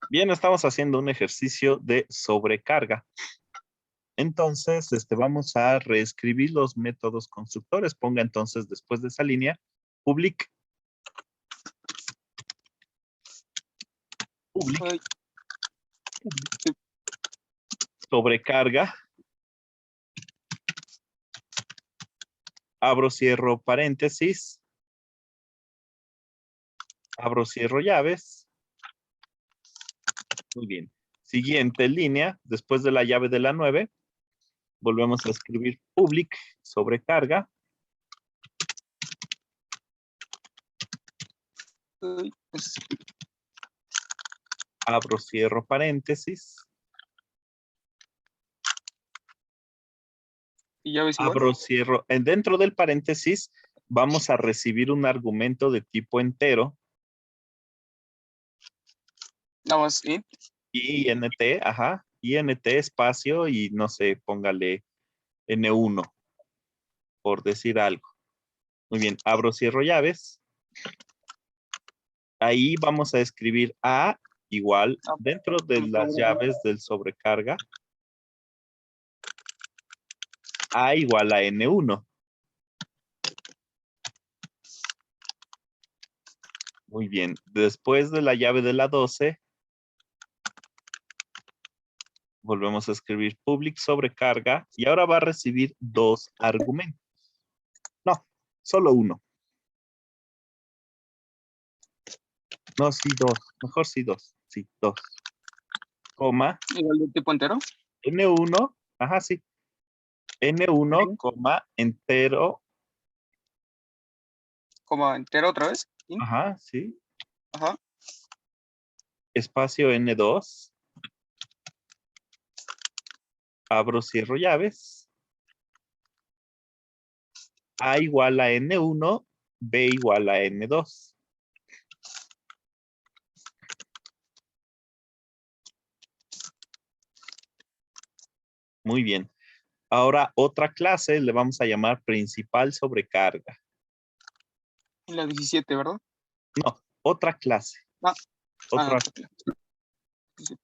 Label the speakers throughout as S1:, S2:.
S1: Bien, estamos haciendo un ejercicio de sobrecarga. Entonces, vamos a reescribir los métodos constructores. Ponga entonces después de esa línea, public,
S2: Ay,
S1: sobrecarga, abro, cierro paréntesis, abro, cierro llaves. Muy bien. Siguiente línea, después de la llave de la 9, volvemos a escribir public, sobrecarga,
S2: pues,
S1: abro, cierro paréntesis,
S2: y ya ves igual.
S1: abro, cierro. Dentro del paréntesis vamos a recibir un argumento de tipo entero,
S2: Nada más int.
S1: int, ajá, int espacio y no sé, póngale N1, por decir algo. Muy bien, abro, cierro llaves. Ahí vamos a escribir A igual dentro de las llaves del sobrecarga. A igual a N1. Muy bien, después de la llave de la 12, volvemos a escribir public sobrecarga y ahora va a recibir dos argumentos. No, solo uno. No, sí, dos. Mejor sí, dos. Sí, dos. Coma,
S2: Igual de tipo entero.
S1: N1, ajá, sí. N1,
S2: Ujú.
S1: coma, entero,
S2: Coma entero otra vez. Int.
S1: ajá, sí.
S2: Ajá.
S1: Espacio N2. Abro, cierro llaves. A igual a N1, B igual a N2. Muy bien. Ahora otra clase le vamos a llamar principal sobrecarga.
S2: En la 17, ¿verdad?
S1: No, otra clase.
S2: Ah,
S1: Otra.
S2: otra clase.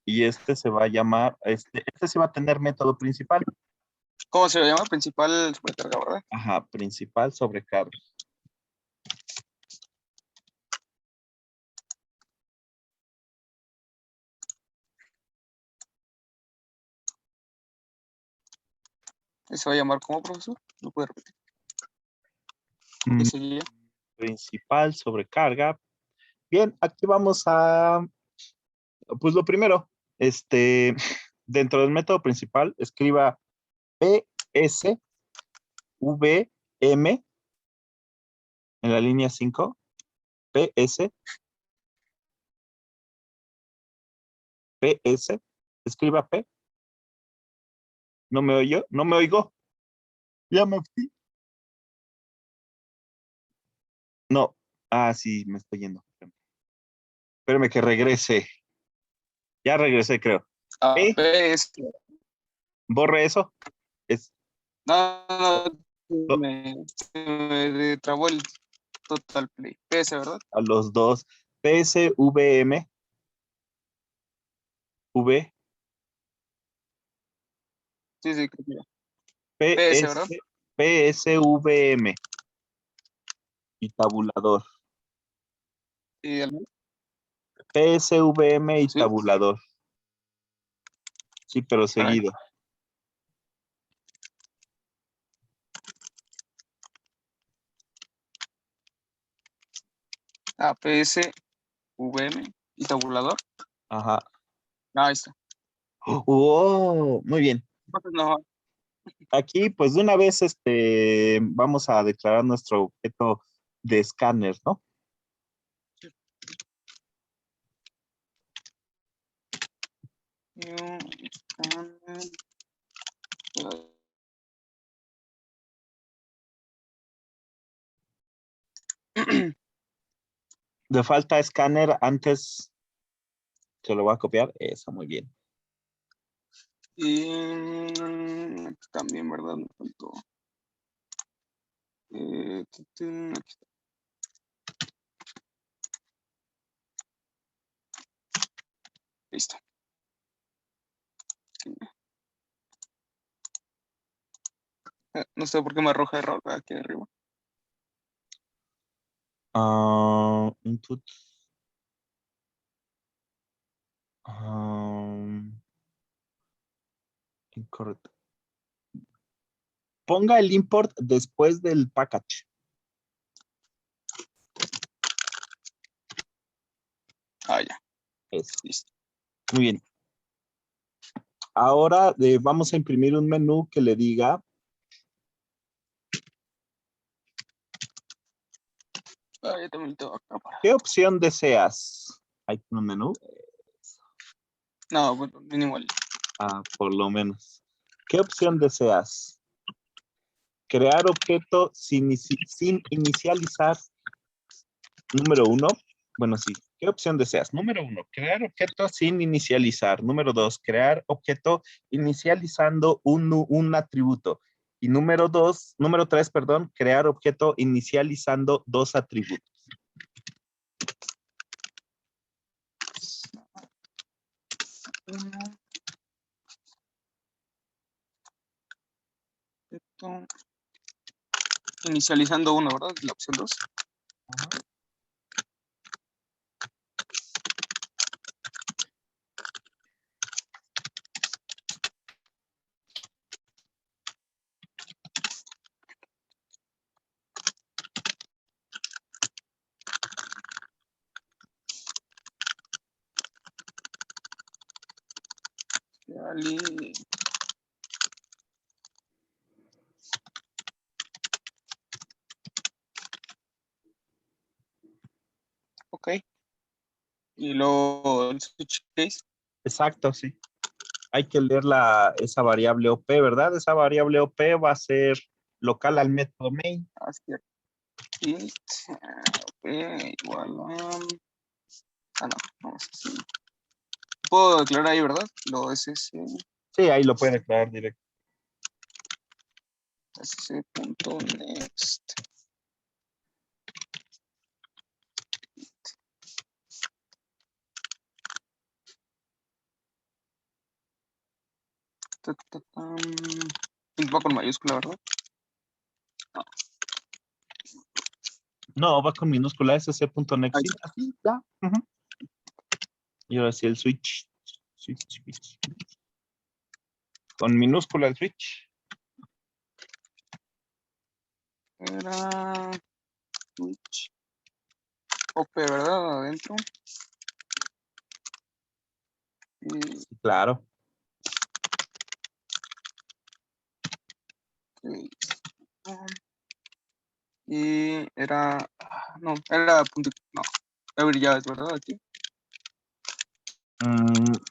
S1: Y se va a llamar, se va a tener método principal.
S2: ¿Cómo se le llama? Principal sobrecarga, ¿verdad?
S1: Ajá, principal sobrecarga.
S2: Se va a llamar como, profesor. ¿Lo puede repetir?
S1: Mm,
S2: ¿Qué sería?
S1: Principal sobrecarga. Bien, aquí vamos a, pues lo primero, dentro del método principal, escriba PSVM en la línea 5, PS, PS, escriba P. ¿No me oyo? ¿No me oigo? Ya me fui. No. Ah, sí, me estoy yendo. Espérame que regrese. Ya regresé, creo. P,
S2: APS.
S1: borre eso. Es,
S2: No, no,
S1: no,
S2: se me trabó el total play. PS, ¿verdad?
S1: a los dos. PSVM, V,
S2: Sí, sí, creo que ya. PS, ¿verdad?
S1: PS, PSVM y tabulador.
S2: Y
S1: PSVM y
S2: sí,
S1: tabulador. Sí, pero
S2: caray.
S1: seguido.
S2: APS, VM y tabulador.
S1: Ajá.
S2: Ahí está.
S1: Oh, muy bien.
S2: Entonces, no,
S1: Aquí, pues de una vez, vamos a declarar nuestro objeto de escáner, ¿no? Le falta escáner antes, se lo voy a copiar. Eso, muy bien.
S2: y también, ¿verdad? Me faltó. Aquí está. Listo. No sé por qué me arroja error aquí arriba.
S1: Input. Incorrecto. Ponga el import después del package.
S2: Ya.
S1: Eso.
S2: Listo.
S1: Muy bien. Ahora vamos a imprimir un menú que le diga
S2: Ya también lo tengo acá para.
S1: ¿qué opción deseas? ¿Hay un menú?
S2: No, bueno, mínimo el.
S1: Por lo menos. ¿Qué opción deseas? Crear objeto sin inicializar. Número 1. Bueno, sí. ¿Qué opción deseas? Número 1, crear objeto sin inicializar. Número 2, crear objeto inicializando un atributo. Y número 3, perdón, crear objeto inicializando 2 atributos.
S2: Inicializando uno, ¿verdad? La opción 2. Ok. Y luego el switch case.
S1: Exacto, sí. Hay que leer esa variable OP, ¿verdad? Esa variable OP va a ser local al método main.
S2: Así es. Int, igual a. No, vamos así. Puedo declarar ahí, ¿verdad? Lo ss.
S1: Sí, ahí lo pueden declarar directo.
S2: ss.next. Int va con mayúscula, ¿verdad?
S1: No, va con minúscula sc.next.
S2: Ahí
S1: Sí, así, ya. Y ahora sí el switch. Switch. Con minúscula el switch.
S2: era switch OP, ¿verdad? Adentro. Y,
S1: Sí, claro.
S2: y era. No, era punto. No, abrir llaves, ¿verdad? Aquí.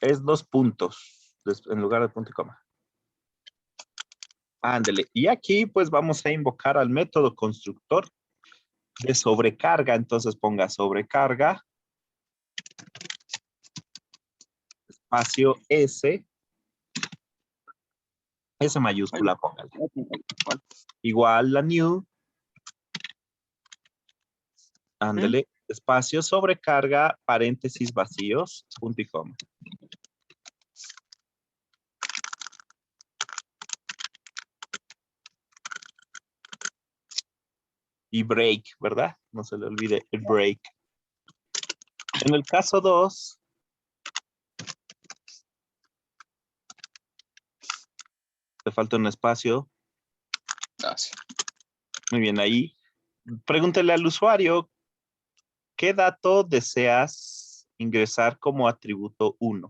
S1: Es 2 puntos en lugar de punto y coma. Ándele. Y aquí pues vamos a invocar al método constructor de sobrecarga. Entonces ponga sobrecarga, espacio S mayúscula, póngale. Igual la new, ándele, espacio sobrecarga, paréntesis vacíos, punto y coma. Y break, ¿verdad? No se le olvide el break. En el caso 2, le falta un espacio.
S2: Sí.
S1: Muy bien, ahí. Pregúntele al usuario, ¿qué dato deseas ingresar como atributo 1?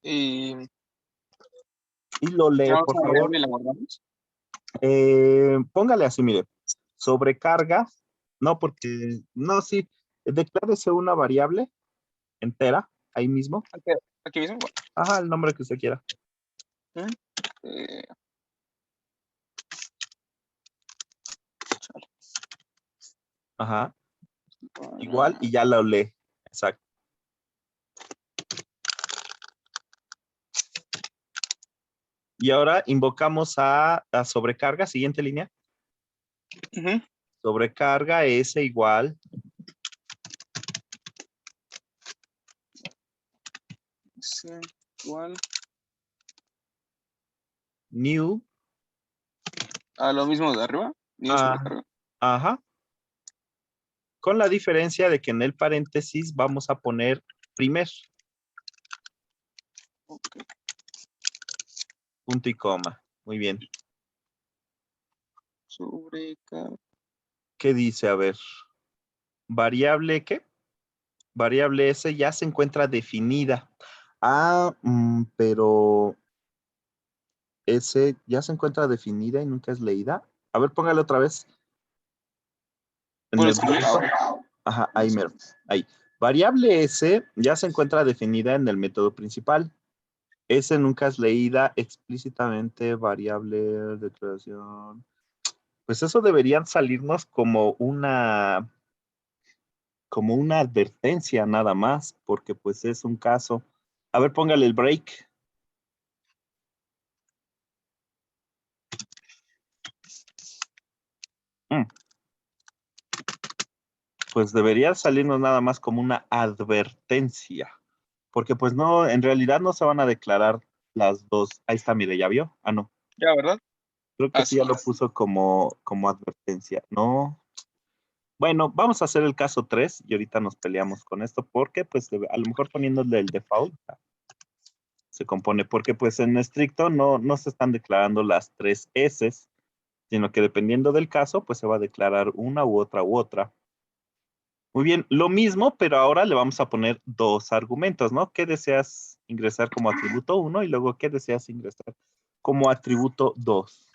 S2: Y
S1: Y lo lee,
S2: creamos
S1: por
S2: una
S1: favor.
S2: variable y la guardamos.
S1: Póngale así, mire. Sobrecarga. No, porque, no, sí. Declárese una variable entera, ahí mismo.
S2: Aquí mismo. Bueno.
S1: Ajá, el nombre que usted quiera.
S2: Eh,
S1: Ajá. Igual y ya lo lee. Exacto. Y ahora invocamos a sobrecarga, siguiente línea.
S2: Ujú.
S1: Sobrecarga S igual
S2: Sí, igual.
S1: new.
S2: A lo mismo de arriba. New sobrecarga.
S1: Ajá. Con la diferencia de que en el paréntesis vamos a poner primer.
S2: Ok.
S1: Punto y coma. Muy bien.
S2: Sobrecarga.
S1: ¿Qué dice? A ver. Variable, ¿qué? Variable S ya se encuentra definida. Pero S ya se encuentra definida y nunca es leída. A ver, póngale otra vez. En
S2: ¿Puedo
S1: el
S2: escribir?
S1: método. Ajá, ahí mero. Ahí. Variable S ya se encuentra definida en el método principal. S nunca es leída explícitamente. Variable, declaración. Pues eso deberían salirnos como una advertencia nada más, porque pues es un caso. A ver, póngale el break. Pues debería salirnos nada más como una advertencia, porque pues no, en realidad no se van a declarar las dos. Ahí está, mire, ¿ya vio? Ah, no.
S2: Ya, ¿verdad?
S1: Creo que sí
S2: Así
S1: ya lo
S2: es.
S1: puso como advertencia. No. Bueno, vamos a hacer el caso 3 y ahorita nos peleamos con esto, porque pues a lo mejor poniéndole el default se compone, porque pues en estricto no se están declarando las tres S, sino que dependiendo del caso, pues se va a declarar una u otra u otra. Muy bien, lo mismo, pero ahora le vamos a poner dos argumentos, ¿no? ¿Qué deseas ingresar como atributo 1 y luego qué deseas ingresar como atributo 2?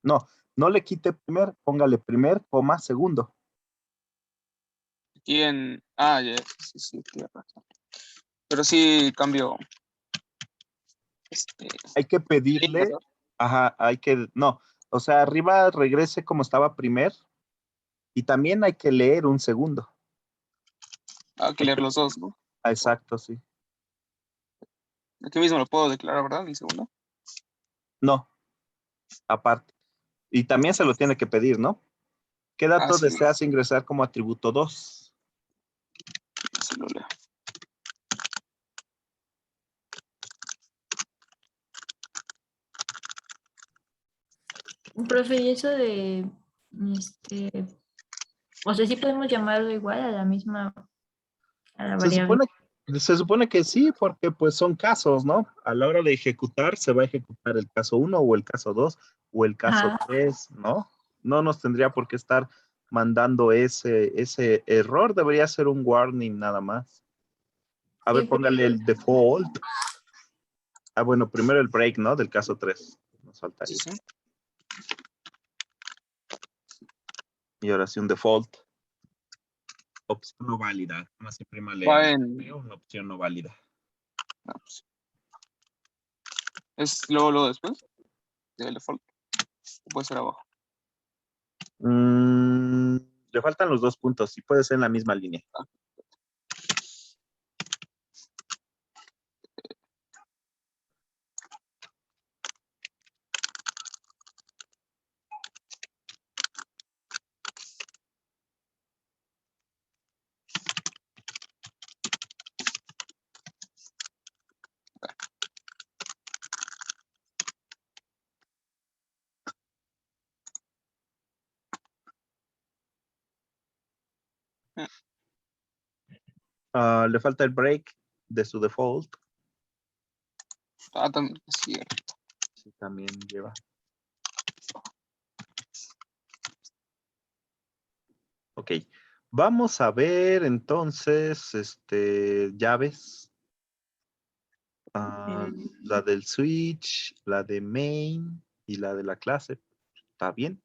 S1: No, no le quite primer, póngale primer, coma, segundo.
S2: Aquí en. Ah, ya, sí, tienes razón. Pero sí cambio.
S1: Hay que pedirle, ajá, no, o sea, arriba regrese como estaba primer y también hay que leer un segundo.
S2: Hay que
S1: Hay
S2: leer
S1: que
S2: los dos, ¿no?
S1: exacto, sí.
S2: Aquí mismo lo puedo declarar, ¿verdad? El segundo.
S1: No, aparte. Y también se lo tiene que pedir, ¿no? ¿Qué dato
S2: Sí,
S1: deseas ingresar como atributo 2?
S2: así lo leo.
S3: Profe, y eso de, o sea, sí podemos llamarlo igual a la misma, a la
S1: Se
S3: variable.
S1: supone, se supone que sí, porque pues son casos, ¿no? A la hora de ejecutar, se va a ejecutar el caso 1 o el caso 2 o el caso
S3: Ajá.
S1: 3, ¿no? No nos tendría por qué estar mandando ese error, debería ser un warning nada más. A ver,
S3: Sí,
S1: póngale el default. Bueno, primero el break, ¿no? Del caso 3. Nos faltaría.
S2: Sí.
S1: Y ahora sí un default. Opción no válida. Más siempre
S2: Va
S1: le
S2: en.
S1: veo una opción no válida.
S2: Pues, ¿es luego después del default? ¿O puede ser abajo?
S1: Le faltan los 2 puntos y puede ser en la misma línea. Le falta el break de su default.
S2: También es cierto.
S1: Sí, también lleva. Ok. Vamos a ver entonces, llaves. La del switch, la de main y la de la clase. ¿Está bien?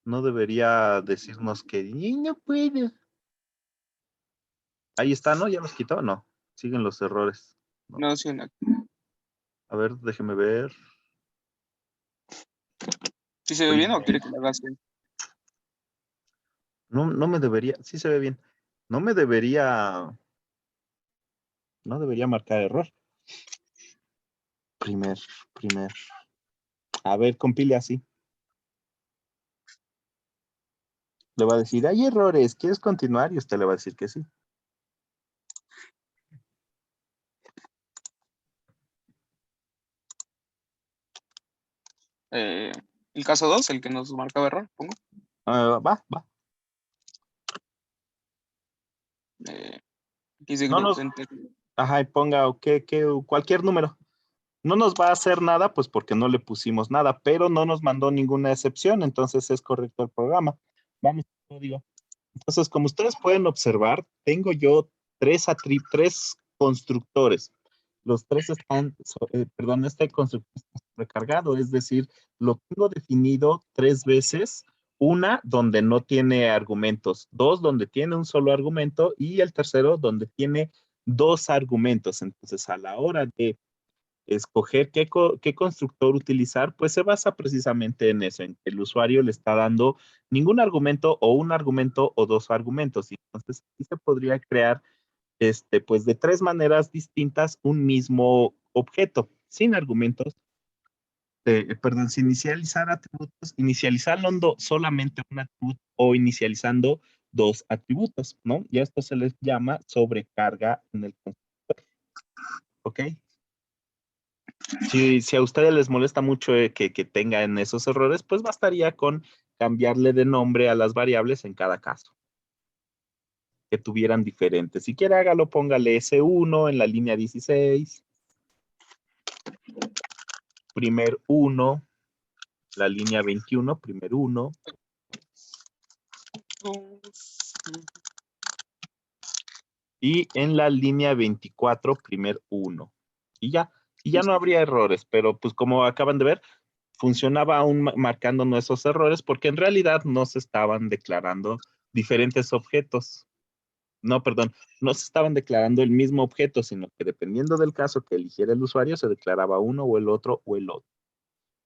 S1: No debería decirnos que no puedo. Ahí está, ¿no? ¿Ya los quitó? No. Siguen los errores.
S2: No, sí, una.
S1: A ver, déjeme ver.
S2: ¿Sí se ve bien o quiere que la hagas bien?
S1: No, no me debería, sí se ve bien. No me debería, no debería marcar error. Primer. A ver, compile así. Le va a decir, hay errores, ¿quieres continuar? Y usted le va a decir que sí.
S2: El caso 2, el que nos marcaba error, pongo.
S1: Va.
S2: Dice
S1: No
S2: group
S1: nos,
S2: enter.
S1: ajá, y ponga cualquier número. No nos va a hacer nada, pues porque no le pusimos nada, pero no nos mandó ninguna excepción, entonces es correcto el programa. Vamos al código. Entonces, como ustedes pueden observar, tengo yo tres constructores. Los tres están, perdón, este constructor está recargado, es decir, lo tengo definido tres veces, una donde no tiene argumentos, dos donde tiene un solo argumento y el tercero donde tiene dos argumentos. Entonces, a la hora de escoger qué constructor utilizar, pues se basa precisamente en eso, en que el usuario le está dando ningún argumento o un argumento o dos argumentos. Y entonces, aquí se podría crear, pues de tres maneras distintas un mismo objeto, sin argumentos, perdón, sin inicializar atributos, inicializando solamente un atributo o inicializando dos atributos, ¿no? Y esto se les llama sobrecarga en el constructor, ¿ok? Si a ustedes les molesta mucho que tengan esos errores, pues bastaría con cambiarle de nombre a las variables en cada caso, que tuvieran diferentes. Si quiere, hágalo, póngale S1 en la línea 16, primer 1, la línea 21, primer 1, y en la línea 24, primer 1. Y ya no habría errores, pero pues como acaban de ver, funcionaba aún marcando esos errores porque en realidad no se estaban declarando diferentes objetos. No, perdón, no se estaban declarando el mismo objeto, sino que dependiendo del caso que eligiera el usuario, se declaraba uno o el otro o el otro.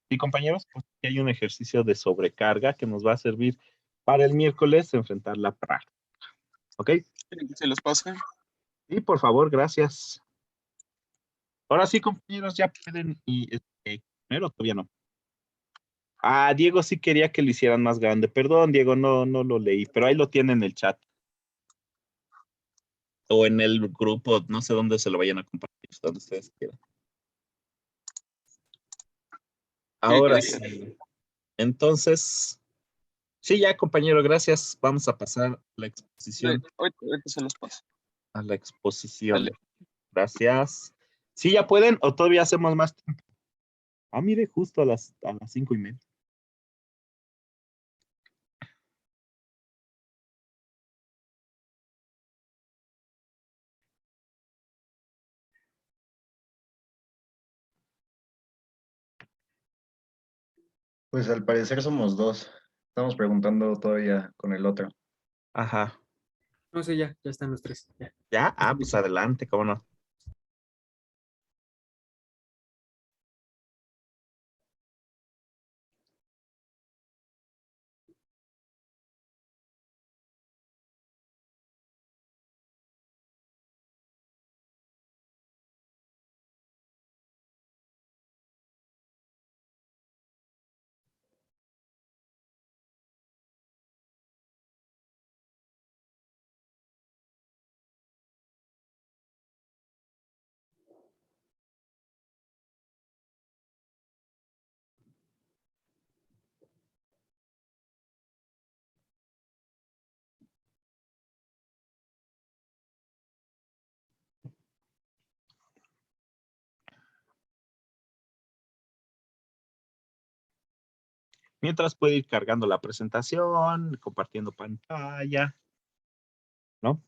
S1: Y compañeros, pues aquí hay un ejercicio de sobrecarga que nos va a servir para el miércoles enfrentar la práctica. ¿Ok?
S2: ¿Quieren que se los pase?
S1: Y por favor, gracias. Ahora sí, compañeros, ya pueden primero todavía no. Ah, Diego sí quería que lo hicieran más grande. Perdón, Diego, no lo leí, pero ahí lo tiene en el chat. O en el grupo, no sé dónde se lo vayan a compartir, donde ustedes quieran. Ahora sí. Entonces, sí, ya, compañero, gracias. Vamos a pasar a la exposición.
S2: Ahorita se los paso.
S1: A la exposición.
S2: Dale.
S1: Gracias. ¿Sí ya pueden o todavía hacemos más tiempo? Ah, mire, justo a las 5:30.
S4: Pues al parecer somos dos. Estamos preguntando todavía con el otro.
S1: Ajá.
S5: No sé, ya están los tres. Ya.
S1: ¿Ya? Ah, pues adelante, cómo no. Mientras puede ir cargando la presentación, compartiendo pantalla, ¿no?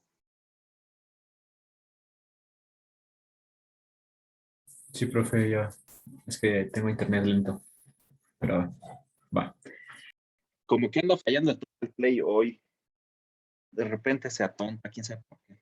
S5: Sí, profe, ya. Es que tengo internet lento. Pero va.
S1: Como que anda fallando el Play hoy. De repente se atonta, quién sabe por qué.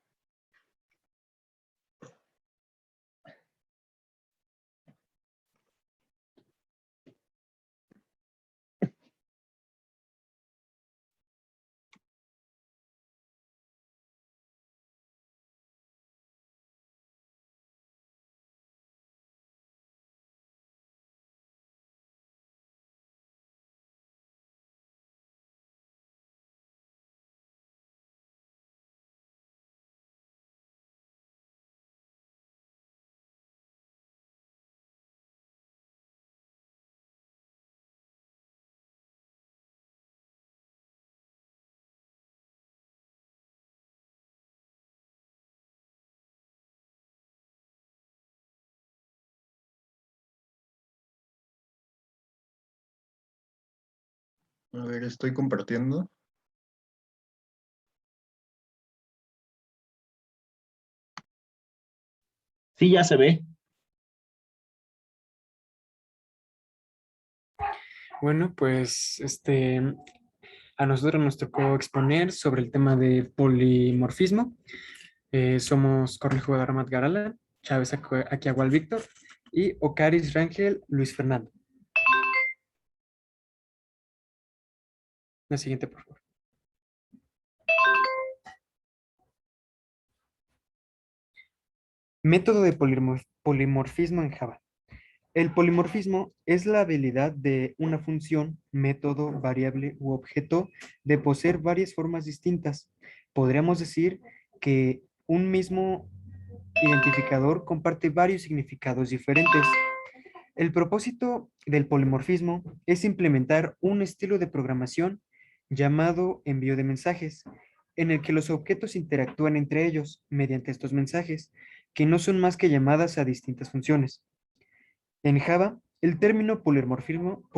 S4: A ver, estoy compartiendo.
S1: Sí, ya se ve.
S6: Bueno, pues a nosotros nos tocó exponer sobre el tema de polimorfismo. Somos Cornejo de Ramat Garala, Chávez Aquiagual Víctor y Ocaris Rangel Luis Fernando. La siguiente, por favor. Método de polimorfismo en Java. El polimorfismo es la habilidad de una función, método, variable u objeto de poseer varias formas distintas. Podríamos decir que un mismo identificador comparte varios significados diferentes. El propósito del polimorfismo es implementar un estilo de programación llamado envío de mensajes, en el que los objetos interactúan entre ellos mediante estos mensajes, que no son más que llamadas a distintas funciones. En Java, el término polimorfismo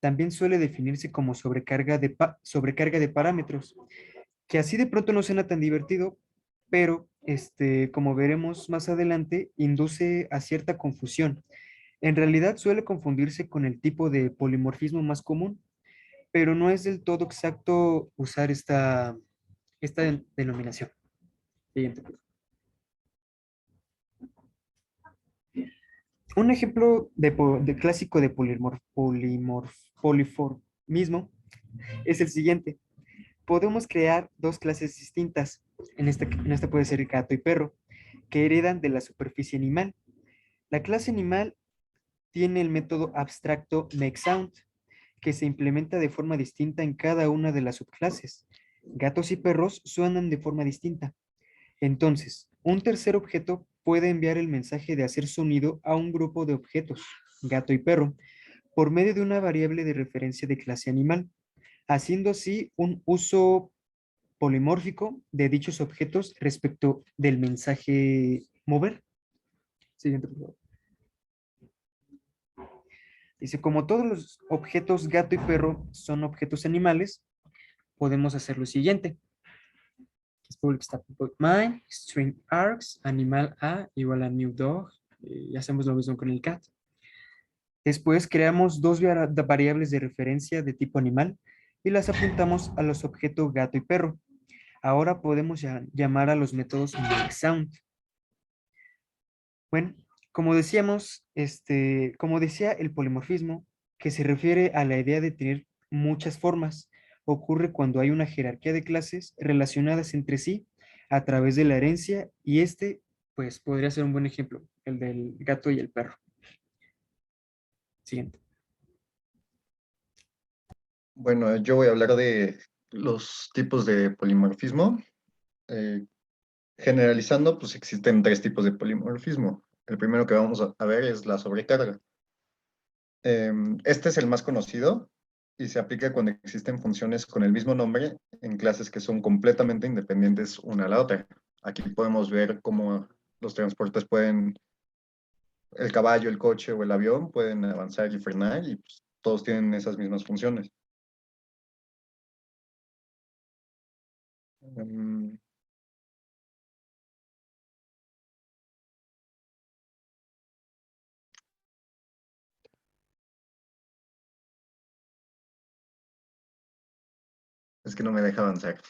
S6: también suele definirse como sobrecarga de parámetros, que así de pronto no suena tan divertido, pero como veremos más adelante, induce a cierta confusión. En realidad suele confundirse con el tipo de polimorfismo más común, pero no es del todo exacto usar esta denominación. Siguiente, por favor. Un ejemplo de clásico de poliformismo es el siguiente. Podemos crear dos clases distintas, en esta puede ser gato y perro, que heredan de la superficie animal. La clase animal tiene el método abstracto makeSound, que se implementa de forma distinta en cada una de las subclases. Gatos y perros suenan de forma distinta. Entonces, un tercer objeto puede enviar el mensaje de hacer sonido a un grupo de objetos, gato y perro, por medio de una variable de referencia de clase animal, haciendo así un uso polimórfico de dichos objetos respecto del mensaje mover. Siguiente, por favor. Dice, como todos los objetos gato y perro son objetos animales, podemos hacer lo siguiente. Public static void mine, string args, animal a igual a new dog, y hacemos lo mismo con el cat. Después creamos dos variables de referencia de tipo animal y las apuntamos a los objetos gato y perro. Ahora podemos llamar a los métodos makeSound. Bueno, como decíamos, como decía el polimorfismo, que se refiere a la idea de tener muchas formas, ocurre cuando hay una jerarquía de clases relacionadas entre sí a través de la herencia y pues, podría ser un buen ejemplo, el del gato y el perro. Siguiente.
S4: Bueno, yo voy a hablar de los tipos de polimorfismo. Eh, Generalizando, pues existen tres tipos de polimorfismo. El primero que vamos a ver es la sobrecarga. Este es el más conocido y se aplica cuando existen funciones con el mismo nombre en clases que son completamente independientes una a la otra. Aquí podemos ver cómo los transportes el caballo, el coche o el avión pueden avanzar y frenar y pues, todos tienen esas mismas funciones. Em, es que no me deja avanzar.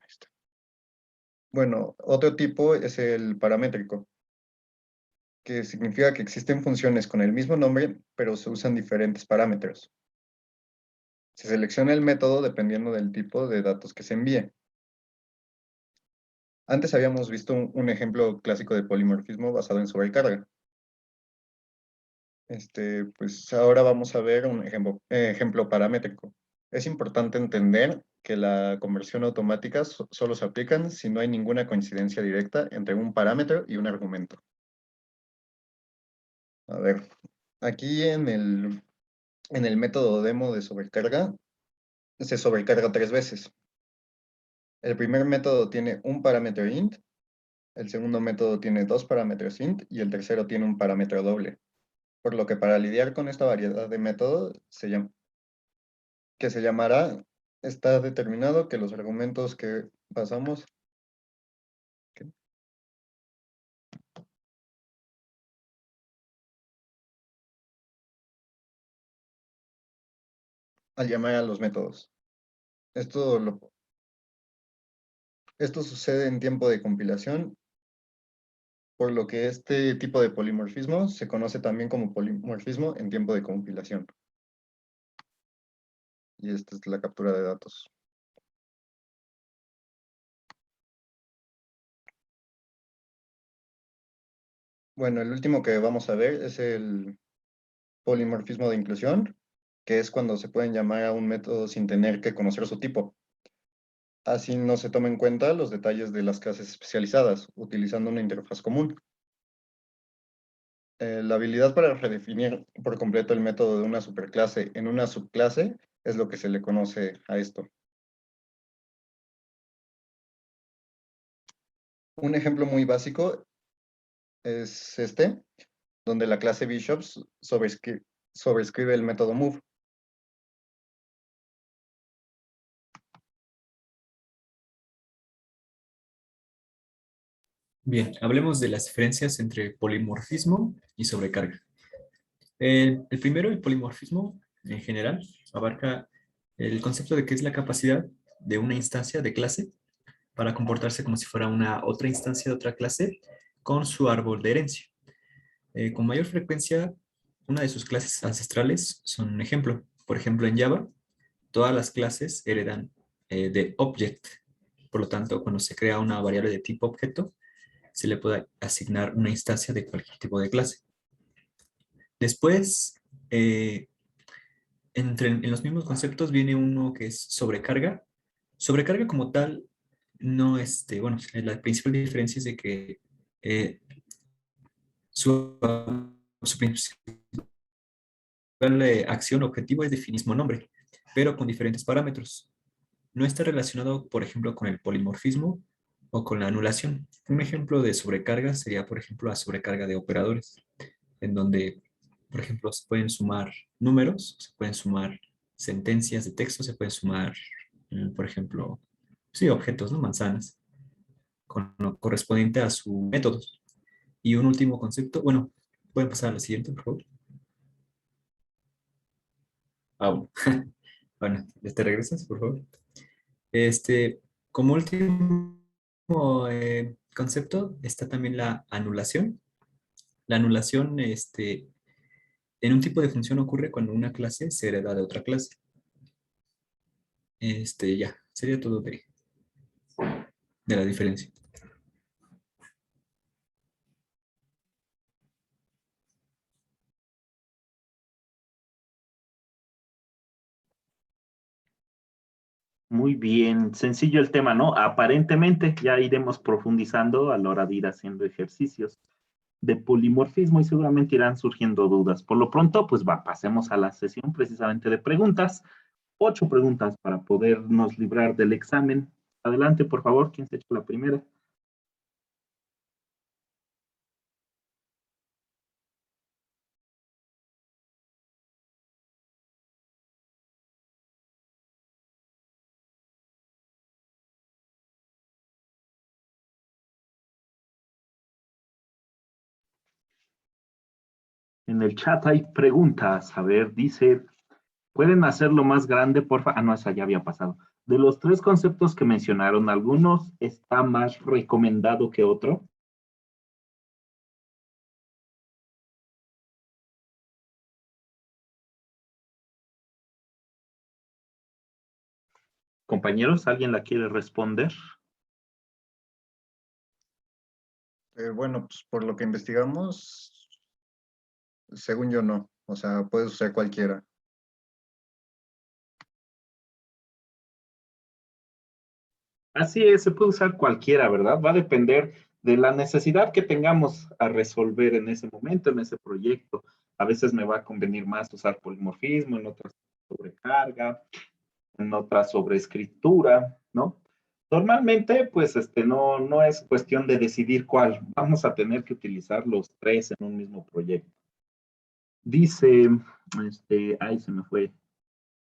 S4: Ahí está. Bueno, otro tipo es el paramétrico, que significa que existen funciones con el mismo nombre, pero se usan diferentes parámetros. Se selecciona el método dependiendo del tipo de datos que se envíe. Antes habíamos visto un ejemplo clásico de polimorfismo basado en sobrecarga. Pues ahora vamos a ver un ejemplo paramétrico. Es importante entender que la conversión automática solo se aplican si no hay ninguna coincidencia directa entre un parámetro y un argumento. A ver, aquí en el método demo de sobrecarga, se sobrecarga 3 veces. El primer método tiene un parámetro int, el segundo método tiene 2 parámetros int y el tercero tiene un parámetro doble. Por lo que para lidiar con esta variedad de métodos que se llamará, está determinado que los argumentos que pasamos al llamar a los métodos. Esto sucede en tiempo de compilación, por lo que este tipo de polimorfismo se conoce también como polimorfismo en tiempo de compilación. Y esta es la captura de datos. Bueno, el último que vamos a ver es el polimorfismo de inclusión, que es cuando se pueden llamar a un método sin tener que conocer su tipo. Así no se toman en cuenta los detalles de las clases especializadas, utilizando una interfaz común. La habilidad para redefinir por completo el método de una superclase en una subclase es lo que se le conoce a esto. Un ejemplo muy básico es este, donde la clase Bishops sobrescribe el método move.
S5: Bien, hablemos de las diferencias entre polimorfismo y sobrecarga. El primero, el polimorfismo, en general, abarca el concepto de que es la capacidad de una instancia de clase para comportarse como si fuera una otra instancia de otra clase con su árbol de herencia. Con mayor frecuencia, una de sus clases ancestrales son un ejemplo. Por ejemplo, en Java, todas las clases heredan de object. Por lo tanto, cuando se crea una variable de tipo objeto, se le puede asignar una instancia de cualquier tipo de clase. Después, en los mismos conceptos viene uno que es sobrecarga. Sobrecarga como tal, no, bueno, la principal diferencia es de que su principal acción objetivo es definir el mismo nombre, pero con diferentes parámetros. No está relacionado, por ejemplo, con el polimorfismo o con la anulación. Un ejemplo de sobrecarga sería, por ejemplo, la sobrecarga de operadores, en donde, por ejemplo, se pueden sumar números, se pueden sumar sentencias de texto, se pueden sumar, por ejemplo, sí, objetos, ¿no? Manzanas, con lo correspondiente a su método. Y un último concepto, bueno, pueden pasar a la siguiente, por favor. Bueno, bueno, ¿te regresas, por favor? Como último concepto está también la anulación. La anulación, en un tipo de función ocurre cuando una clase se hereda de otra clase. Ya, sería todo de la diferencia.
S1: Muy bien, sencillo el tema, ¿no? Aparentemente ya iremos profundizando a la hora de ir haciendo ejercicios de polimorfismo y seguramente irán surgiendo dudas. Por lo pronto, pues pasemos a la sesión precisamente de preguntas. 8 preguntas para podernos librar del examen. Adelante, por favor, ¿quién se echa la primera? En el chat hay preguntas. A ver, dice, ¿pueden hacerlo más grande, porfa? Ah, no, esa ya había pasado. De los 3 conceptos que mencionaron, ¿algunos está más recomendado que otro? Compañeros, ¿alguien la quiere responder?
S4: Bueno, pues por lo que investigamos, según yo no. O sea, puedes usar cualquiera.
S1: Así es, se puede usar cualquiera, ¿verdad? Va a depender de la necesidad que tengamos a resolver en ese momento, en ese proyecto. A veces me va a convenir más usar polimorfismo, en otras sobrecarga, en otras sobreescritura, ¿no? Normalmente, pues, no es cuestión de decidir cuál. Vamos a tener que utilizar los tres en un mismo proyecto. Dice, ay, se me fue,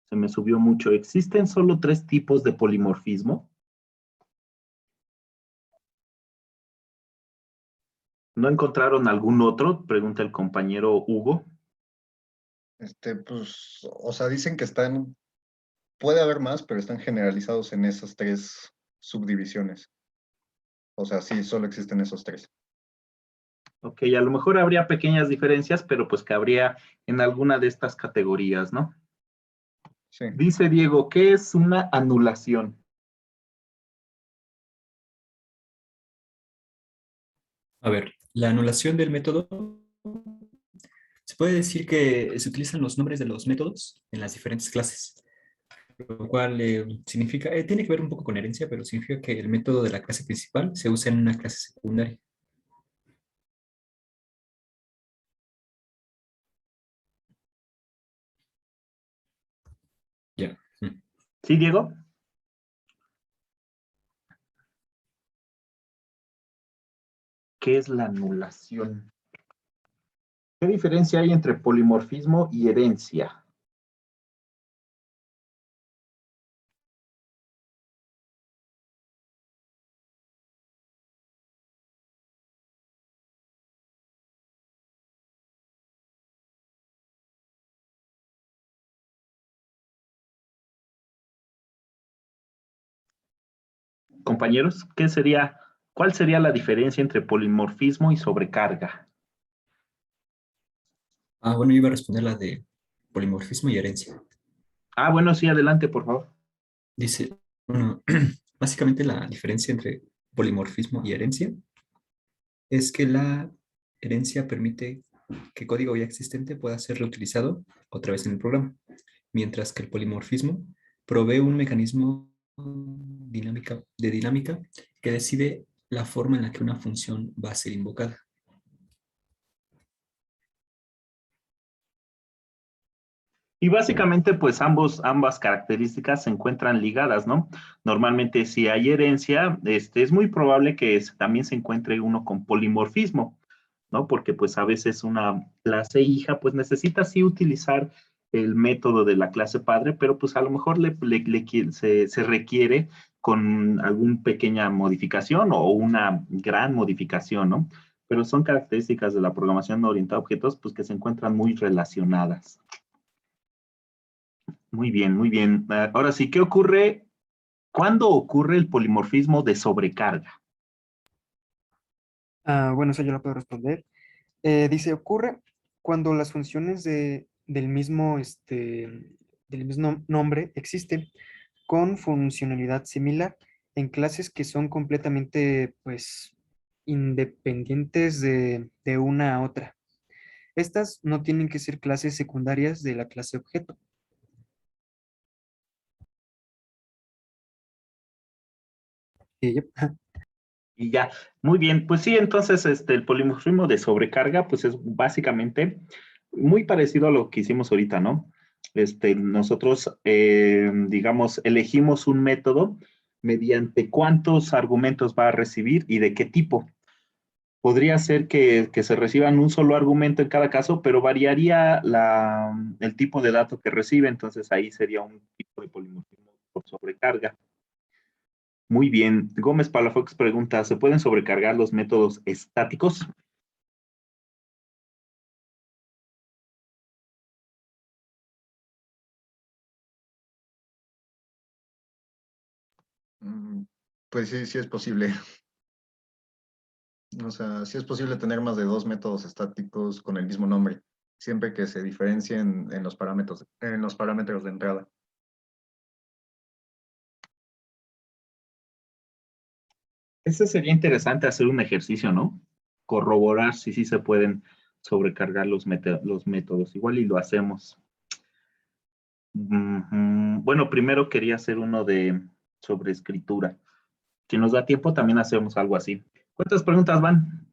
S1: se me subió mucho. ¿Existen solo 3 tipos de polimorfismo? ¿No encontraron algún otro? Pregunta el compañero Hugo.
S4: Pues, o sea, dicen que puede haber más, pero están generalizados en esas 3 subdivisiones. O sea, sí, solo existen esos 3.
S1: Ok, a lo mejor habría pequeñas diferencias, pero pues cabría en alguna de estas categorías, ¿no?
S4: Sí.
S1: Dice Diego, ¿qué es una anulación?
S5: A ver, la anulación del método, se puede decir que se utilizan los nombres de los métodos en las diferentes clases, lo cual significa, tiene que ver un poco con herencia, pero significa que el método de la clase principal se usa en una clase secundaria. Ya.
S1: ¿Sí, Diego? ¿Qué es la anulación? ¿Qué diferencia hay entre polimorfismo y herencia? Compañeros, ¿cuál sería la diferencia entre polimorfismo y sobrecarga?
S5: Ah, bueno, yo iba a responder la de polimorfismo y herencia.
S1: Ah, bueno, sí, adelante, por favor.
S5: Dice, bueno, básicamente la diferencia entre polimorfismo y herencia es que la herencia permite que código ya existente pueda ser reutilizado otra vez en el programa, mientras que el polimorfismo provee un mecanismo de dinámica que decide la forma en la que una función va a ser invocada.
S1: Y básicamente, pues ambas características se encuentran ligadas, ¿no? Normalmente, si hay herencia, es muy probable que también se encuentre uno con polimorfismo, ¿no? Porque pues a veces una clase hija, pues necesita sí utilizar el método de la clase padre, pero pues a lo mejor se requiere con alguna pequeña modificación o una gran modificación, ¿no? Pero son características de la programación orientada a objetos, pues que se encuentran muy relacionadas. Muy bien, muy bien. Ahora sí, ¿qué ocurre? ¿Cuándo ocurre el polimorfismo de sobrecarga?
S6: Bueno, eso yo lo puedo responder. Dice, ocurre cuando las funciones del mismo nombre existen con funcionalidad similar en clases que son completamente, pues, independientes de una a otra. Estas no tienen que ser clases secundarias de la clase objeto. Y ya.
S1: Y ya, muy bien. Pues sí, entonces el polimorfismo de sobrecarga, pues es básicamente muy parecido a lo que hicimos ahorita, ¿no? Nosotros, digamos, elegimos un método mediante cuántos argumentos va a recibir y de qué tipo. Podría ser que se reciban un solo argumento en cada caso, pero variaría el tipo de dato que recibe, entonces ahí sería un tipo de polimorfismo por sobrecarga. Muy bien. Gómez Palafox pregunta, ¿se pueden sobrecargar los métodos estáticos?
S4: Pues sí, sí es posible. O sea, sí es posible tener más de 2 métodos estáticos con el mismo nombre, siempre que se diferencien en los parámetros de entrada.
S1: Ese sería interesante hacer un ejercicio, ¿no? Corroborar si sí se pueden sobrecargar los métodos. Igual y lo hacemos. Bueno, primero quería hacer uno sobre escritura. Si nos da tiempo, también hacemos algo así. ¿Cuántas preguntas van?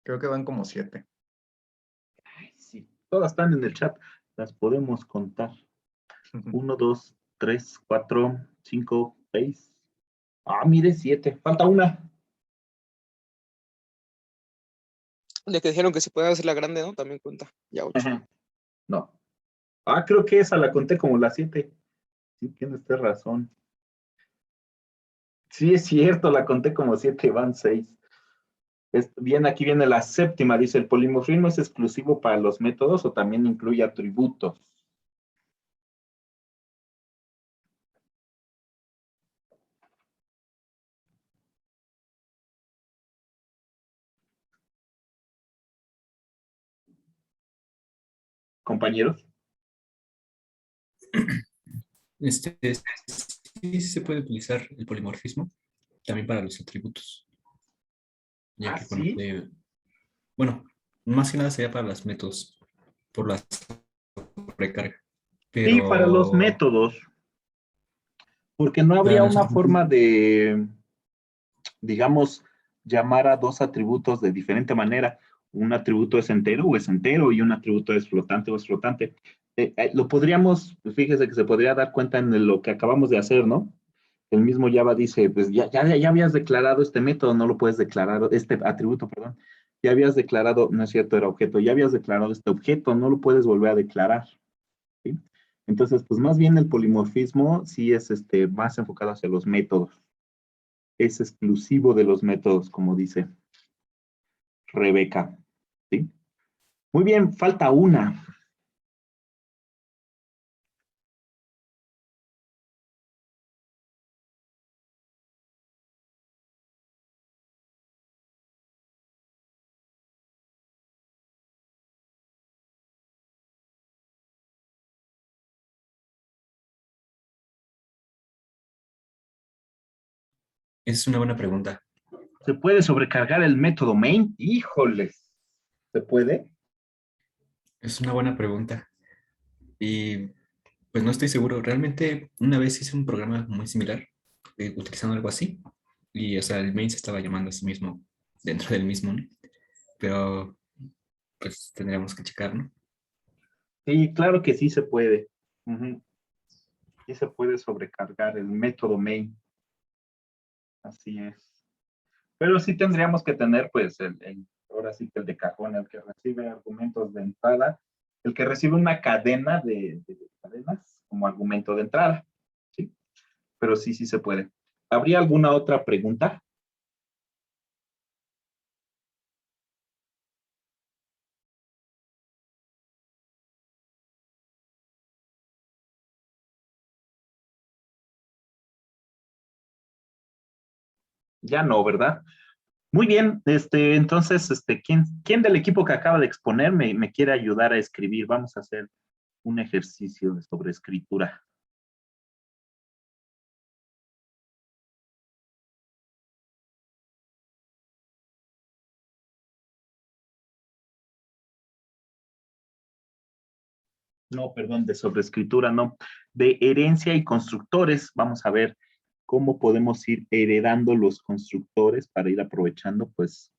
S4: Creo que van como 7.
S1: Ay, sí, todas están en el chat. Las podemos contar. 1, 2, 3, 4, 5, 6. Ah, mire, 7. Falta una.
S2: Ya que dijeron que si puede hacer la grande, ¿no? También cuenta. Ya 8.
S1: Ajá. No. Ah, creo que esa la conté como la 7. Sí, tiene usted razón. Sí, es cierto, la conté como 7, van 6. Bien, aquí viene la séptima. Dice, ¿el polimorfismo es exclusivo para los métodos o también incluye atributos? Compañeros.
S5: Este, sí se puede utilizar el polimorfismo también para los atributos, ya
S1: Ah,
S5: que bueno,
S1: sí.
S5: bueno, más que nada sería para los métodos, por la sobrecarga,
S1: Sí, para los
S5: pero
S1: métodos, porque no
S5: para
S1: habría
S5: los
S1: una
S5: atributos,
S1: forma de, digamos, llamar a dos atributos de diferente manera. Un atributo es entero o es entero y un atributo es flotante o es flotante. Lo podríamos, fíjese que se podría dar cuenta en lo que acabamos de hacer, ¿no? El mismo Java dice, pues ya habías declarado este método, no lo puedes declarar, este atributo, perdón. Ya habías declarado, no es cierto, era objeto, ya habías declarado este objeto, no lo puedes volver a declarar, ¿sí? Entonces, pues más bien el polimorfismo sí es más enfocado hacia los métodos. Es exclusivo de los métodos, como dice Rebeca, ¿sí? Muy bien, falta una.
S5: es una buena pregunta.
S1: ¿Se puede sobrecargar el método main? Híjoles, ¿se puede?
S5: Es una buena pregunta. Y pues no estoy seguro. Realmente una vez hice un programa muy similar, utilizando algo así. Y o sea, el main se estaba llamando a sí mismo dentro del mismo, ¿no? Pero pues tendríamos que checar, ¿no?
S1: Sí, claro que sí se puede. Ujú. Sí se puede sobrecargar el método main. Así es. Pero sí tendríamos que tener, pues, ahora sí que el de cajón, el que recibe argumentos de entrada, el que recibe una cadena de cadenas como argumento de entrada, ¿sí? Pero sí, sí se puede. ¿Habría alguna otra pregunta? Ya no, ¿verdad? Muy bien, entonces, ¿quién del equipo que acaba de exponer me quiere ayudar a escribir? Vamos a hacer un ejercicio sobre escritura. No, perdón, de sobreescritura, no. De herencia y constructores, vamos a ver cómo podemos ir heredando los constructores para ir aprovechando, pues,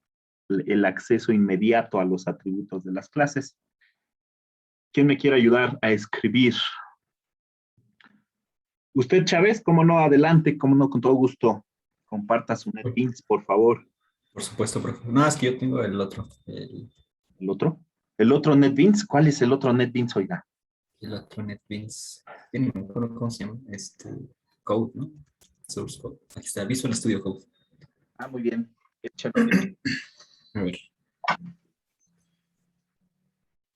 S1: el acceso inmediato a los atributos de las clases. ¿Quién me quiere ayudar a escribir? Usted, Chávez, cómo no, adelante, cómo no, con todo gusto. Comparta su NetBeans, por favor.
S5: Por supuesto, profe. No, es que yo tengo el otro.
S1: ¿El otro? ¿El otro NetBeans? ¿Cuál es el otro NetBeans, oiga?
S5: El otro NetBeans. Ya ni me acuerdo cómo se llama. Code, ¿no? Source Code. Aquí está, Visual Studio Code.
S1: Ah, muy bien. Échale, échale.
S5: A ver.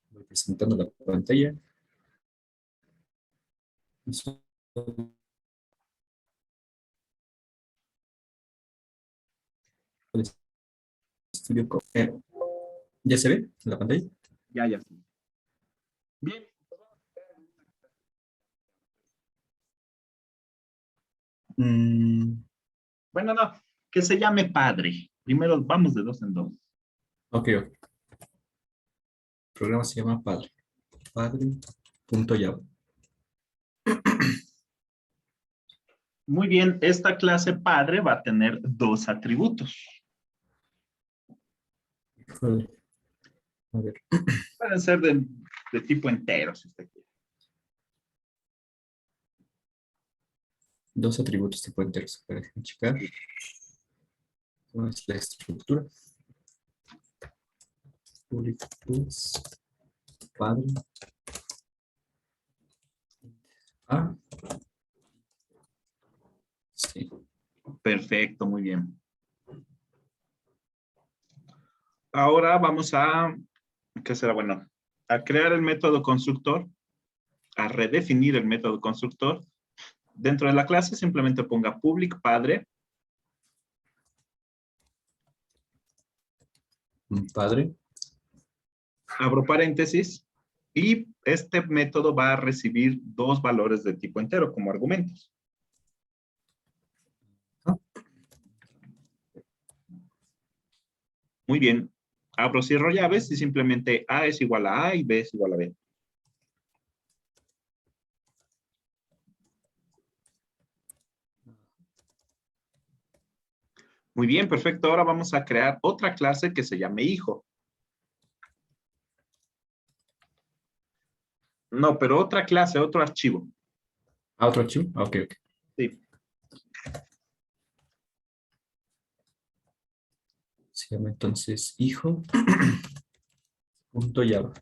S5: Voy presentando la pantalla. Visual Studio Code. ¿Ya se ve en la pantalla?
S1: Ya, ya. Bien.
S5: Mm,
S1: Bueno, no, que se llame padre. Primero vamos de dos en dos.
S5: ok, ok. El programa se llama Padre. Padre.java.
S1: Muy bien, esta clase padre va a tener dos atributos.
S5: A ver.
S1: Pueden ser de tipo entero, si usted quiere.
S5: dos atributos tipo enteros. Para checar. ¿Cómo es la estructura? Public plus padre. Ah. Sí.
S1: Perfecto, muy bien. Ahora vamos a, ¿qué será bueno? A crear el método constructor, a redefinir el método constructor. Dentro de la clase simplemente ponga public padre.
S5: Un padre.
S1: Abro paréntesis. Y este método va a recibir dos valores de tipo entero como argumentos. Muy bien. Abro, cierro llaves y simplemente A es igual a A y B es igual a B. Muy bien, perfecto. Ahora vamos a crear otra clase que se llame hijo. No, pero otra clase, otro archivo.
S5: Ah, otro archivo. Ah, ok, ok.
S1: Sí.
S5: Se llama entonces hijo. Punto Java.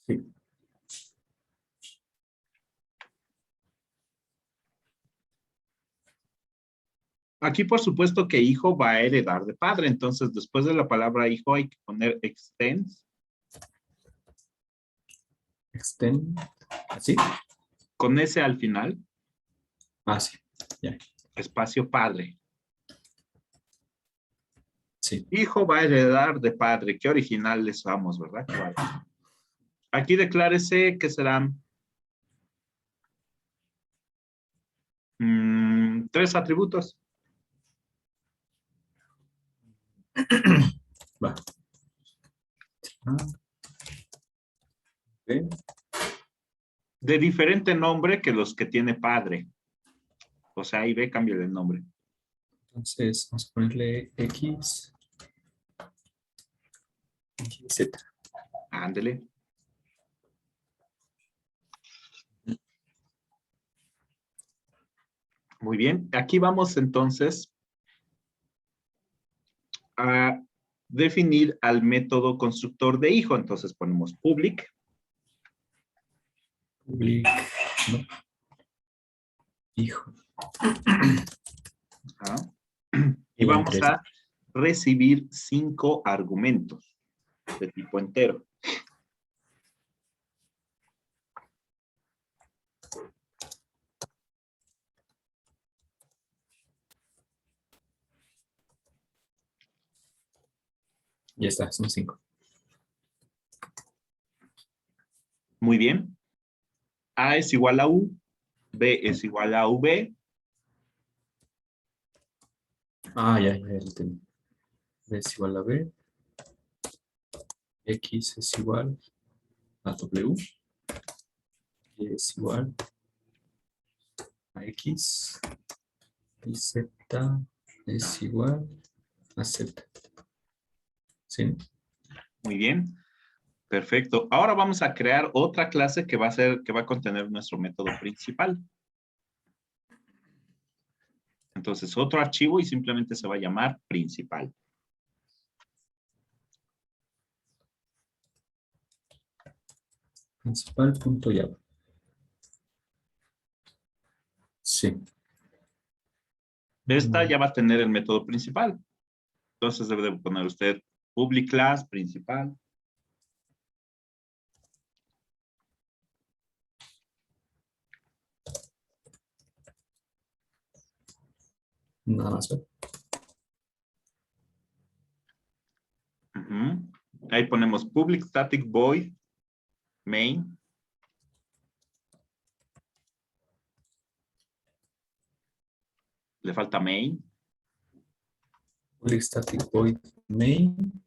S5: Sí.
S1: Aquí, por supuesto, que hijo va a heredar de padre. Entonces, después de la palabra hijo hay que poner extends.
S5: Extend. ¿Así?
S1: Con S al final.
S5: Ah, sí. Ya.
S1: Espacio padre.
S5: Sí.
S1: Hijo va a heredar de padre. Qué originales vamos, ¿verdad? Claro. Aquí declárese que serán 3 atributos.
S5: Va. Ah. Ok.
S1: De diferente nombre que los que tiene padre. O sea, ahí ve, cambio el nombre.
S5: Entonces, vamos a ponerle X, Y, Z.
S1: Ándele. Muy bien. Aquí vamos entonces a definir al método constructor de hijo. Entonces ponemos public.
S5: Public. No. Hijo.
S1: Ajá. Y
S5: Igual
S1: vamos
S5: 3.
S1: a recibir 5 argumentos de tipo entero.
S5: Ya está, son 5.
S1: Muy bien. A es igual a U, B es igual a V.
S5: Ah, ya lo entendí. B es igual a B. X es igual a W. Y es igual a X. Y Z es igual a Z. ¿Sí?
S1: Muy bien. Perfecto. Ahora vamos a crear otra clase que va a contener nuestro método principal. Entonces, otro archivo y simplemente se va a llamar principal.
S5: Principal.java. Sí.
S1: Esta ya va a tener el método principal. Entonces debe de poner usted public class principal.
S5: Nada más.
S1: Ujú. Ahí ponemos public static void main. Le falta main.
S5: Public static void main.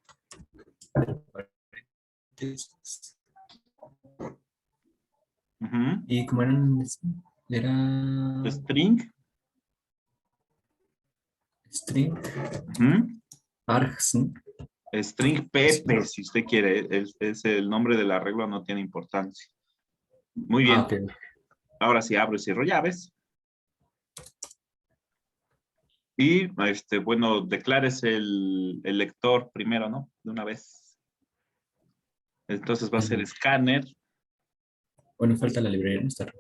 S1: Ujú.
S5: Y como era
S1: String.
S5: string
S1: Ujú.
S5: args, ¿no?
S1: String Pepe, si usted quiere, es el nombre del arreglo, no tiene importancia. Muy bien.
S5: Ok.
S1: Ahora sí abro y cierro llaves. Y, bueno, declares el lector primero, ¿no? De una vez. Entonces va a ser escáner.
S5: Bueno, falta la librería, ¿no? Está.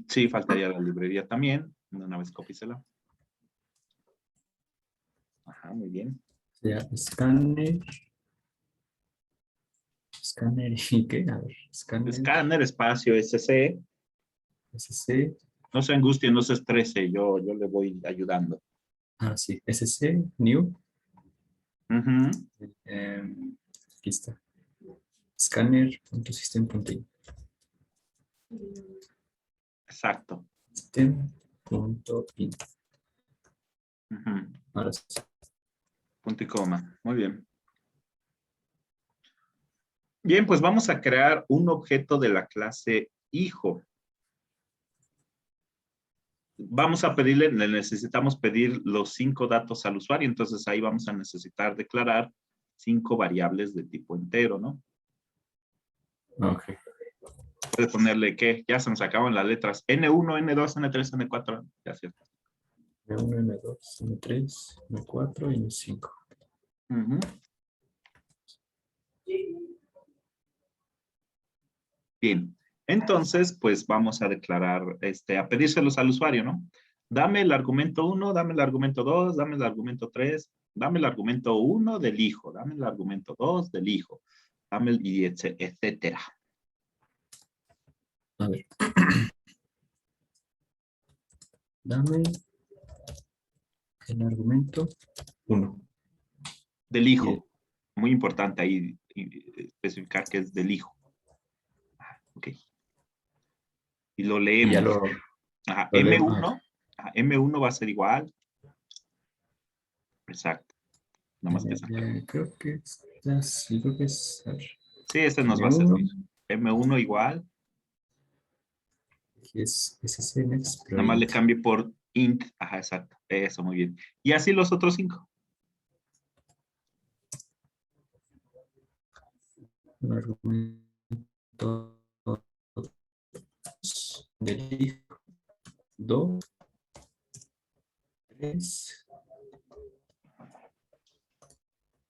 S1: Sí, faltaría la librería también. De una vez cópiesela. Ajá, muy bien.
S5: Ya, escáner. Escáner y qué, a ver, escáner,
S1: Escáner, espacio, SC.
S5: SC,
S1: No se angustie, no se estrese. Yo le voy ayudando.
S5: sí, SC, new,
S1: Ujú,
S5: aquí está, scanner.system.in,
S1: exacto.
S5: system.in,
S1: Ujú,
S5: ahora sí.
S1: punto y coma. Muy bien. Bien, pues vamos a crear un objeto de la clase hijo. Vamos a pedirle, le necesitamos pedir los 5 datos al usuario, entonces ahí vamos a necesitar declarar 5 variables de tipo entero, ¿no?
S5: Ok,
S1: Puede ponerle que ya se nos acaban las letras N1, N2, N3, N4, ya cierto.
S5: M1, M2, M3, M4 y M5.
S1: Ujú. Bien, entonces, pues vamos a declarar, a pedírselos al usuario, ¿no? Dame el argumento 1, dame el argumento 2, dame el argumento 3, dame el argumento 1 del hijo, dame el argumento 2 del hijo, dame el, y etcétera.
S5: A ver. Dame el argumento 1.
S1: Del hijo. Muy importante ahí especificar que es del hijo. Ok. Y lo
S5: Y
S1: leemos.
S5: ya lo
S1: Ajá,
S5: leo.
S1: M1, ajá, M1 va a ser igual. Exacto. Nada más que sacar.
S5: Creo que sí, creo que es. A ver,
S1: Sí, este nos va a servir. M1 igual.
S5: aquí es SC next
S1: Nada más le
S5: print.
S1: cambie por int. Ajá, exacto. Eso, muy bien. Y así los otros 5.
S5: Un argumento del hijo. 2, 3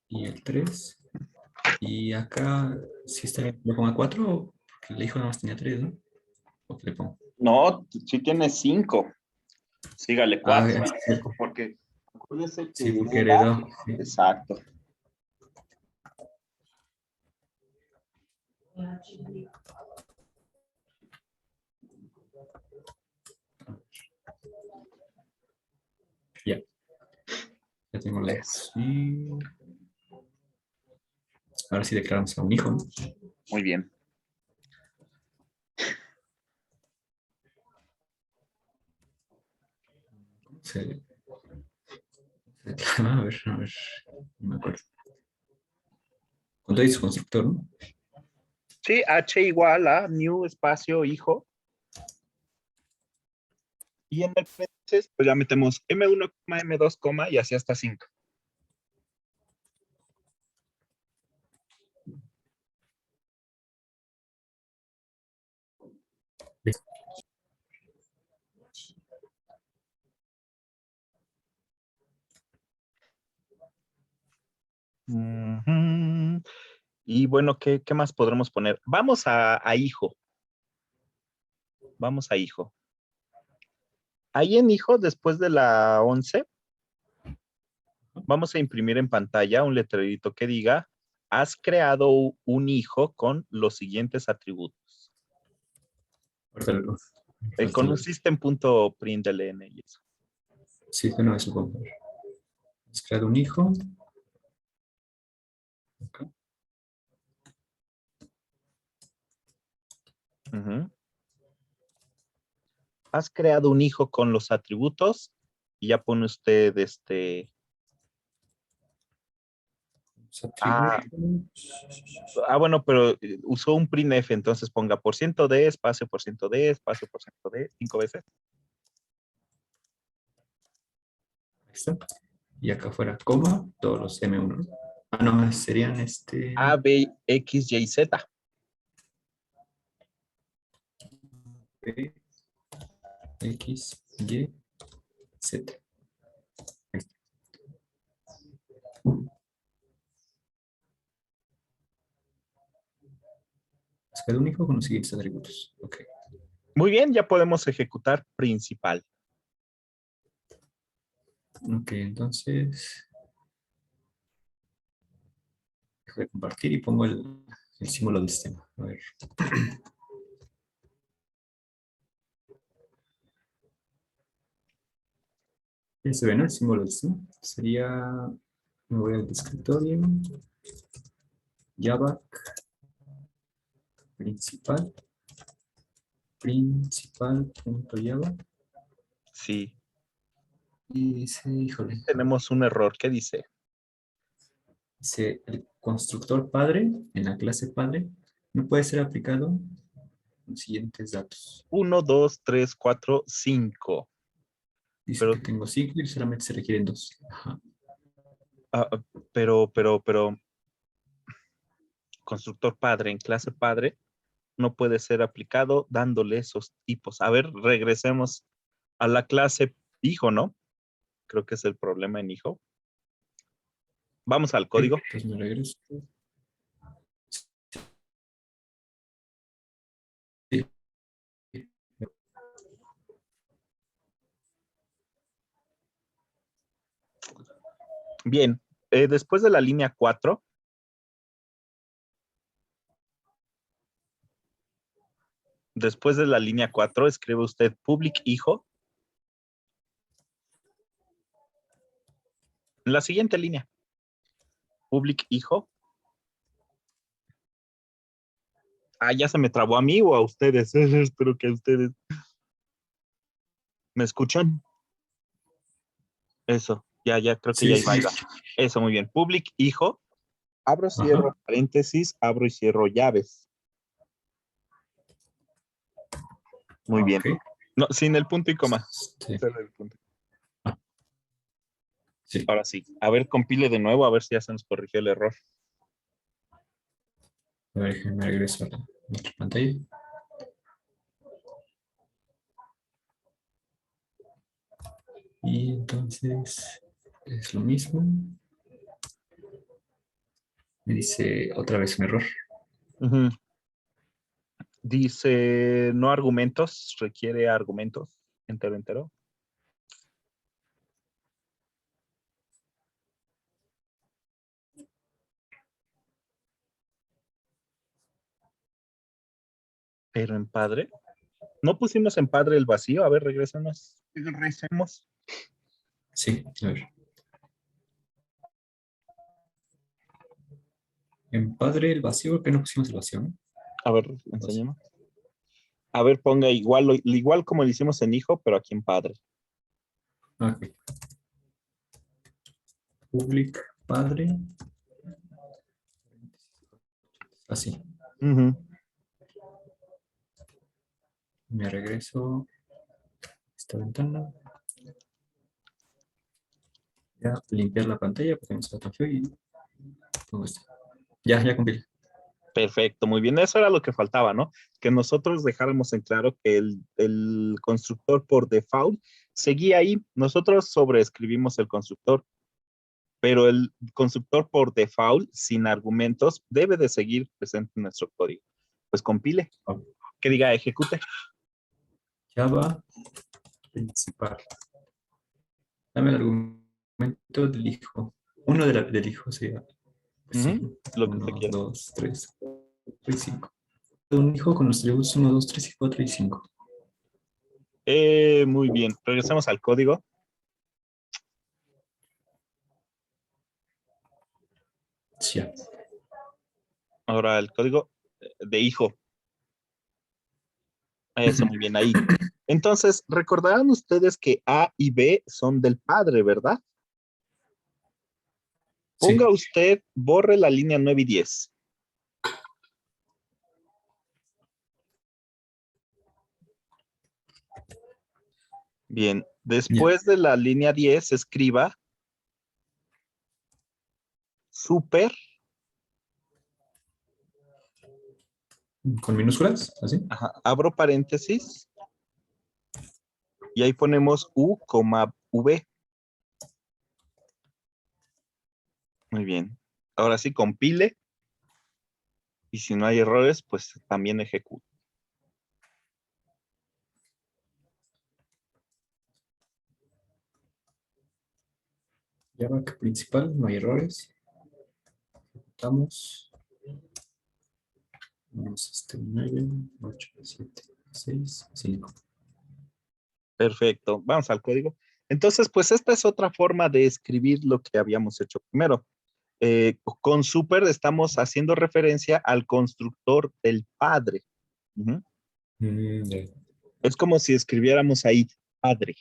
S5: y el 3. Y acá, si está bien, ¿lo pongo a 4? Porque el hijo nada más tenía 3, ¿no? ¿O qué le pongo?
S1: No, sí tiene 5. Sígale
S5: Ah,
S1: 4.
S5: sí,
S1: Porque acuérdese que
S5: sí, porque
S1: hereda.
S5: heredó. Sí.
S1: Exacto.
S5: Ya. Ya tengo la. Sí. Ahora sí declaramos a un hijo, ¿no?
S1: Muy bien.
S5: Se declara, a ver, no me acuerdo. Con todo y su constructor, ¿no?
S1: Sí, H igual a new espacio hijo. Y en el paréntesis, pues ya metemos M1, M2, y así hasta 5. Y bueno, ¿qué más podremos poner? Vamos a hijo. Vamos a hijo. Ahí en hijo, después de la 11, vamos a imprimir en pantalla un letrerito que diga, has creado un hijo con los siguientes atributos. Con un system.println y eso.
S5: Sí, no, eso puedo ver. Has creado un hijo. Acá.
S1: Has creado un hijo con los atributos y ya pone usted bueno, pero usó un printf, entonces ponga %d, espacio, %d, espacio, %d, 5 veces.
S5: Ahí está. Y acá afuera, coma, todos los M1. Ah, no, serían
S1: A, B, X, Y, Z.
S5: B, X, Y, Z. Es cada único con los siguientes atributos. Ok.
S1: Muy bien, ya podemos ejecutar principal.
S5: Ok, entonces. Dejo de compartir y pongo el símbolo del sistema. A ver. Ya se ve, ¿no? El símbolo del sistema. Sería. Me voy al escritorio. Java principal. Principal.java.
S1: Sí,
S5: Y dice, híjole.
S1: tenemos un error. ¿Qué dice?
S5: Dice, el constructor padre, en la clase padre, no puede ser aplicado los siguientes datos.
S1: 1, 2, 3, 4, 5.
S5: Dice
S1: Pero,
S5: que tengo 5 y solamente se requieren 2. Ajá.
S1: pero, constructor padre en clase padre no puede ser aplicado dándole esos tipos. A ver, regresemos a la clase hijo, ¿no? Creo que es el problema en hijo. Vamos al código.
S5: Entonces me regreso. Sí.
S1: Bien, después de la línea 4, escribe usted public hijo. En la siguiente línea, public hijo. Ah, ya se me trabó a mí o a ustedes. Espero que ustedes me escuchan. Eso, ya creo que ya
S5: Sí,
S1: iba. Eso, muy bien. Public hijo. Abro, cierro
S5: Ajá.
S1: paréntesis, abro y cierro llaves. Muy bien.
S5: Ok.
S1: No, sin el punto y coma.
S5: Sí.
S1: Solo el punto.
S5: Sí.
S1: Ahora sí. A ver, compile de nuevo, a ver si ya se nos corrigió el error.
S5: A ver, déjenme regreso a la otra pantalla. Y entonces es lo mismo. Me dice otra vez un error.
S1: Ujú. Dice, no argumentos, requiere argumentos. Entero. Pero en padre. No pusimos en padre el vacío. A ver, regresemos. Regresemos.
S5: Sí, a ver. En padre el vacío, que no pusimos el vacío, ¿no?
S1: A ver, enséñame. A ver, ponga igual como lo hicimos en hijo, pero aquí en padre.
S5: Ok. Public padre. Así.
S1: Ujú.
S5: Me regreso a esta ventana. Ya limpiar la pantalla porque no se tan feo y pongo esto. Ya compilé.
S1: Perfecto, muy bien. Eso era lo que faltaba, ¿no? Que nosotros dejáramos en claro que el constructor por default seguía ahí. Nosotros sobreescribimos el constructor, pero el constructor por default, sin argumentos, debe de seguir presente en nuestro código. Pues compile, que diga ejecute.
S5: Java principal. Dame el argumento del hijo. Uno del hijo sería. Pues sí,
S1: Ujú, lo que usted
S5: 1,
S1: quiera.
S5: 2, 3, 4 y 5. Un hijo con los atributos 1, 2, 3 y 4 y 5.
S1: Muy bien, regresamos al código.
S5: Sí, ya.
S1: Ahora el código de hijo. Eso, muy bien, ahí. Entonces, recordarán ustedes que A y B son del padre, ¿verdad? Ponga
S5: Sí.
S1: usted, borre la línea 9 y 10. Bien, después de la línea 10, escriba super,
S5: Con minúsculas, así.
S1: ajá, abro paréntesis, y ahí ponemos U, V. Muy bien. Ahora sí, compile. Y si no hay errores, pues también ejecute.
S5: Java principal, no hay errores. Ejecutamos. Vamos 9, 8, 7, 6, 5.
S1: Perfecto. Vamos al código. Entonces, pues esta es otra forma de escribir lo que habíamos hecho primero. Con super estamos haciendo referencia al constructor del padre. Ujú. Es como si escribiéramos ahí padre,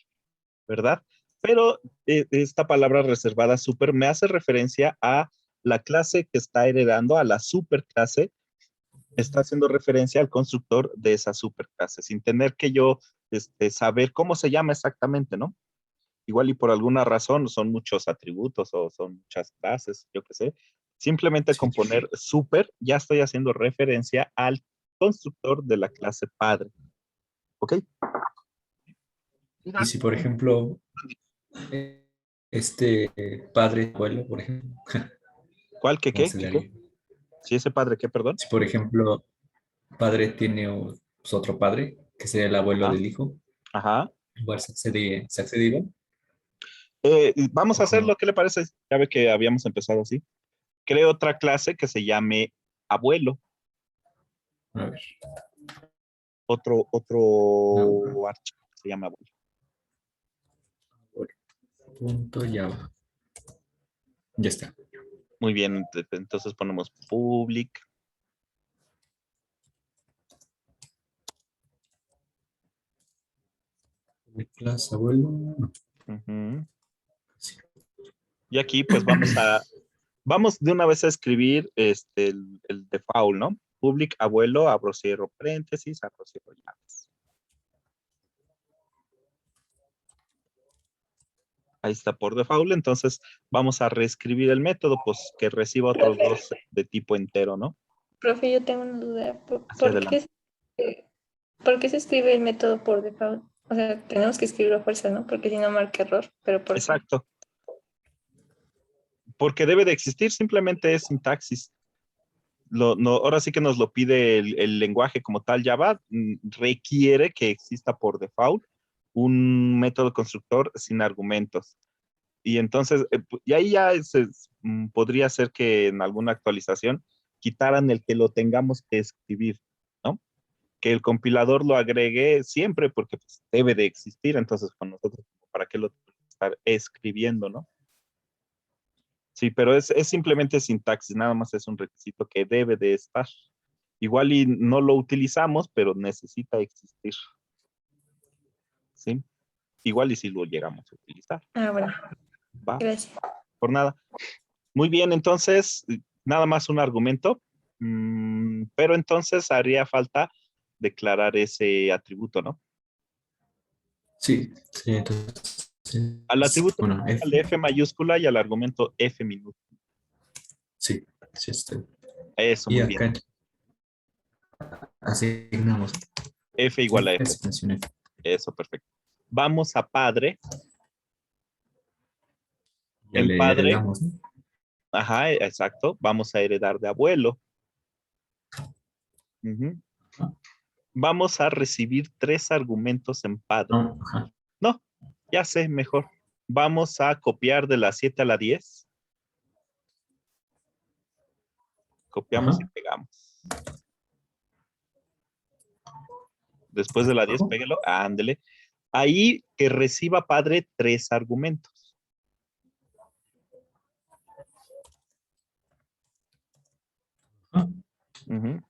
S1: ¿verdad? Pero esta palabra reservada super me hace referencia a la clase que está heredando, a la superclase, está haciendo referencia al constructor de esa superclase, sin tener que yo saber cómo se llama exactamente, ¿no? Igual y por alguna razón son muchos atributos o son muchas clases, yo qué sé. Simplemente con poner super ya estoy haciendo referencia al constructor de la clase padre. ¿Ok?
S5: Y si, por ejemplo, padre, abuelo, por ejemplo,
S1: ¿Cuál? ¿Qué
S5: ¿cómo
S1: qué?
S5: se
S1: ¿Qué
S5: le
S1: qué?
S5: haría?
S1: Si ese padre, ¿qué? Perdón.
S5: Si, por ejemplo, padre tiene pues, otro padre, que sería el abuelo
S1: Ajá.
S5: del hijo,
S1: Ajá.
S5: igual se accede igual.
S1: Vamos a
S5: ¿O
S1: hacer
S5: cómo?
S1: lo que le parece. Ya ve que habíamos empezado así. Creo otra clase que se llame abuelo.
S5: A ver,
S1: Otro archivo que se llama abuelo.
S5: punto Java. Ya está.
S1: Muy bien, entonces ponemos public.
S5: De clase abuelo.
S1: Ujú.
S5: Sí.
S1: Y aquí pues vamos de una vez a escribir el default, ¿no? Public abuelo, abro cierro paréntesis, abro cierro llaves. Ahí está por default, entonces vamos a reescribir el método, pues que reciba otros dos de tipo entero, ¿no?
S3: Profe, yo tengo una duda.
S1: Hacia adelante.
S3: ¿Por qué se escribe el método por default? O sea, tenemos que escribirlo a fuerza, ¿no? Porque si no marca error, pero ¿por qué?
S1: Exacto. Porque debe de existir, simplemente es sintaxis. Ahora sí que nos lo pide el lenguaje como tal. Java requiere que exista por default un método constructor sin argumentos. Y entonces, y ahí ya podría ser que en alguna actualización quitaran el que lo tengamos que escribir, ¿no? Que el compilador lo agregue siempre porque pues, debe de existir. Entonces, con nosotros, ¿para qué lo tenemos que estar escribiendo, no? Sí, pero es simplemente sintaxis, nada más es un requisito que debe de estar. Igual y no lo utilizamos, pero necesita existir. ¿Sí? Igual y si lo llegamos a utilizar.
S3: Ah, bueno,
S1: Va,
S3: gracias.
S1: por nada. Muy bien, entonces, nada más un argumento. Pero entonces haría falta declarar ese atributo, ¿no?
S5: Sí, sí, entonces.
S1: Al atributo,
S5: Bueno,
S1: al F mayúscula y al argumento F minúscula.
S5: sí, sí está.
S1: Eso,
S5: Y
S1: muy bien.
S5: acá asignamos
S1: F igual a F.
S5: asignación F.
S1: Eso, perfecto. Vamos a padre.
S5: Ya
S1: En
S5: le
S1: padre,
S5: heredamos, ¿no?
S1: ajá, exacto. Vamos a heredar de abuelo. Ujú. Vamos a recibir 3 argumentos en padre.
S5: No, ajá.
S1: No, ya sé, mejor. Vamos a copiar de la 7 a la 10. Copiamos
S5: Ajá.
S1: y pegamos. Después de la 10,
S5: Abajo.
S1: péguelo. Ándele. Ahí que reciba padre 3 argumentos.
S5: Ajá.
S1: Ujú.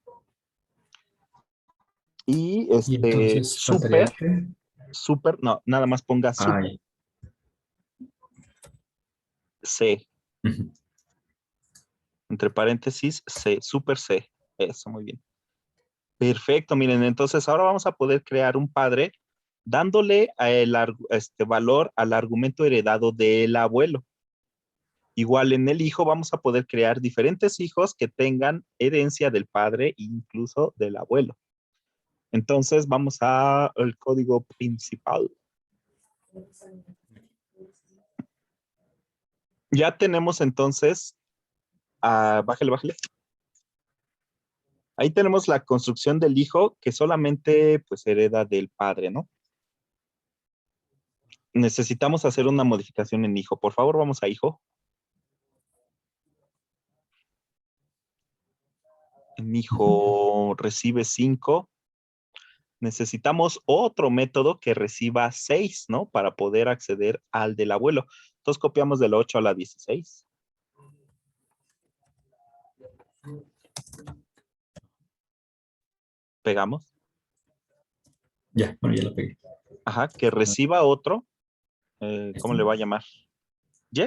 S1: Y
S5: Y entonces faltaría F.
S1: super, no, nada más ponga super
S5: Ay.
S1: C.
S5: Ujú.
S1: Entre paréntesis C, super C. Eso, muy bien. Perfecto, miren, entonces ahora vamos a poder crear un padre dándole valor al argumento heredado del abuelo. Igual en el hijo vamos a poder crear diferentes hijos que tengan herencia del padre e incluso del abuelo. Entonces vamos al código principal. Ya tenemos entonces, bájale. Ahí tenemos la construcción del hijo que solamente pues hereda del padre, ¿no? Necesitamos hacer una modificación en hijo. Por favor, vamos a hijo. En hijo recibe 5. Necesitamos otro método que reciba 6, ¿no? Para poder acceder al del abuelo. Entonces copiamos de la 8 a la 16. Pegamos.
S5: Ya, bueno, ya lo pegué.
S1: Ajá, que reciba otro. ¿Cómo le va a llamar? ¿Y?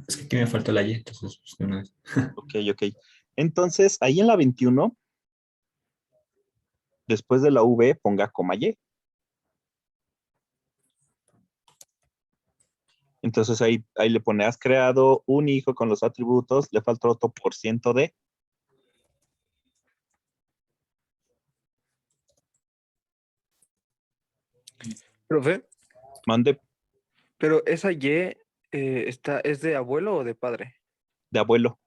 S5: Es que aquí me faltó la Y, entonces pues, de una vez.
S1: Ok. Entonces, ahí en la 21, después de la V, ponga coma Y. Entonces ahí le pone, has creado un hijo con los atributos, le falta otro por ciento de.
S7: Profe,
S1: Mande
S7: pero esa Y ¿es de abuelo o de padre?
S1: de abuelo.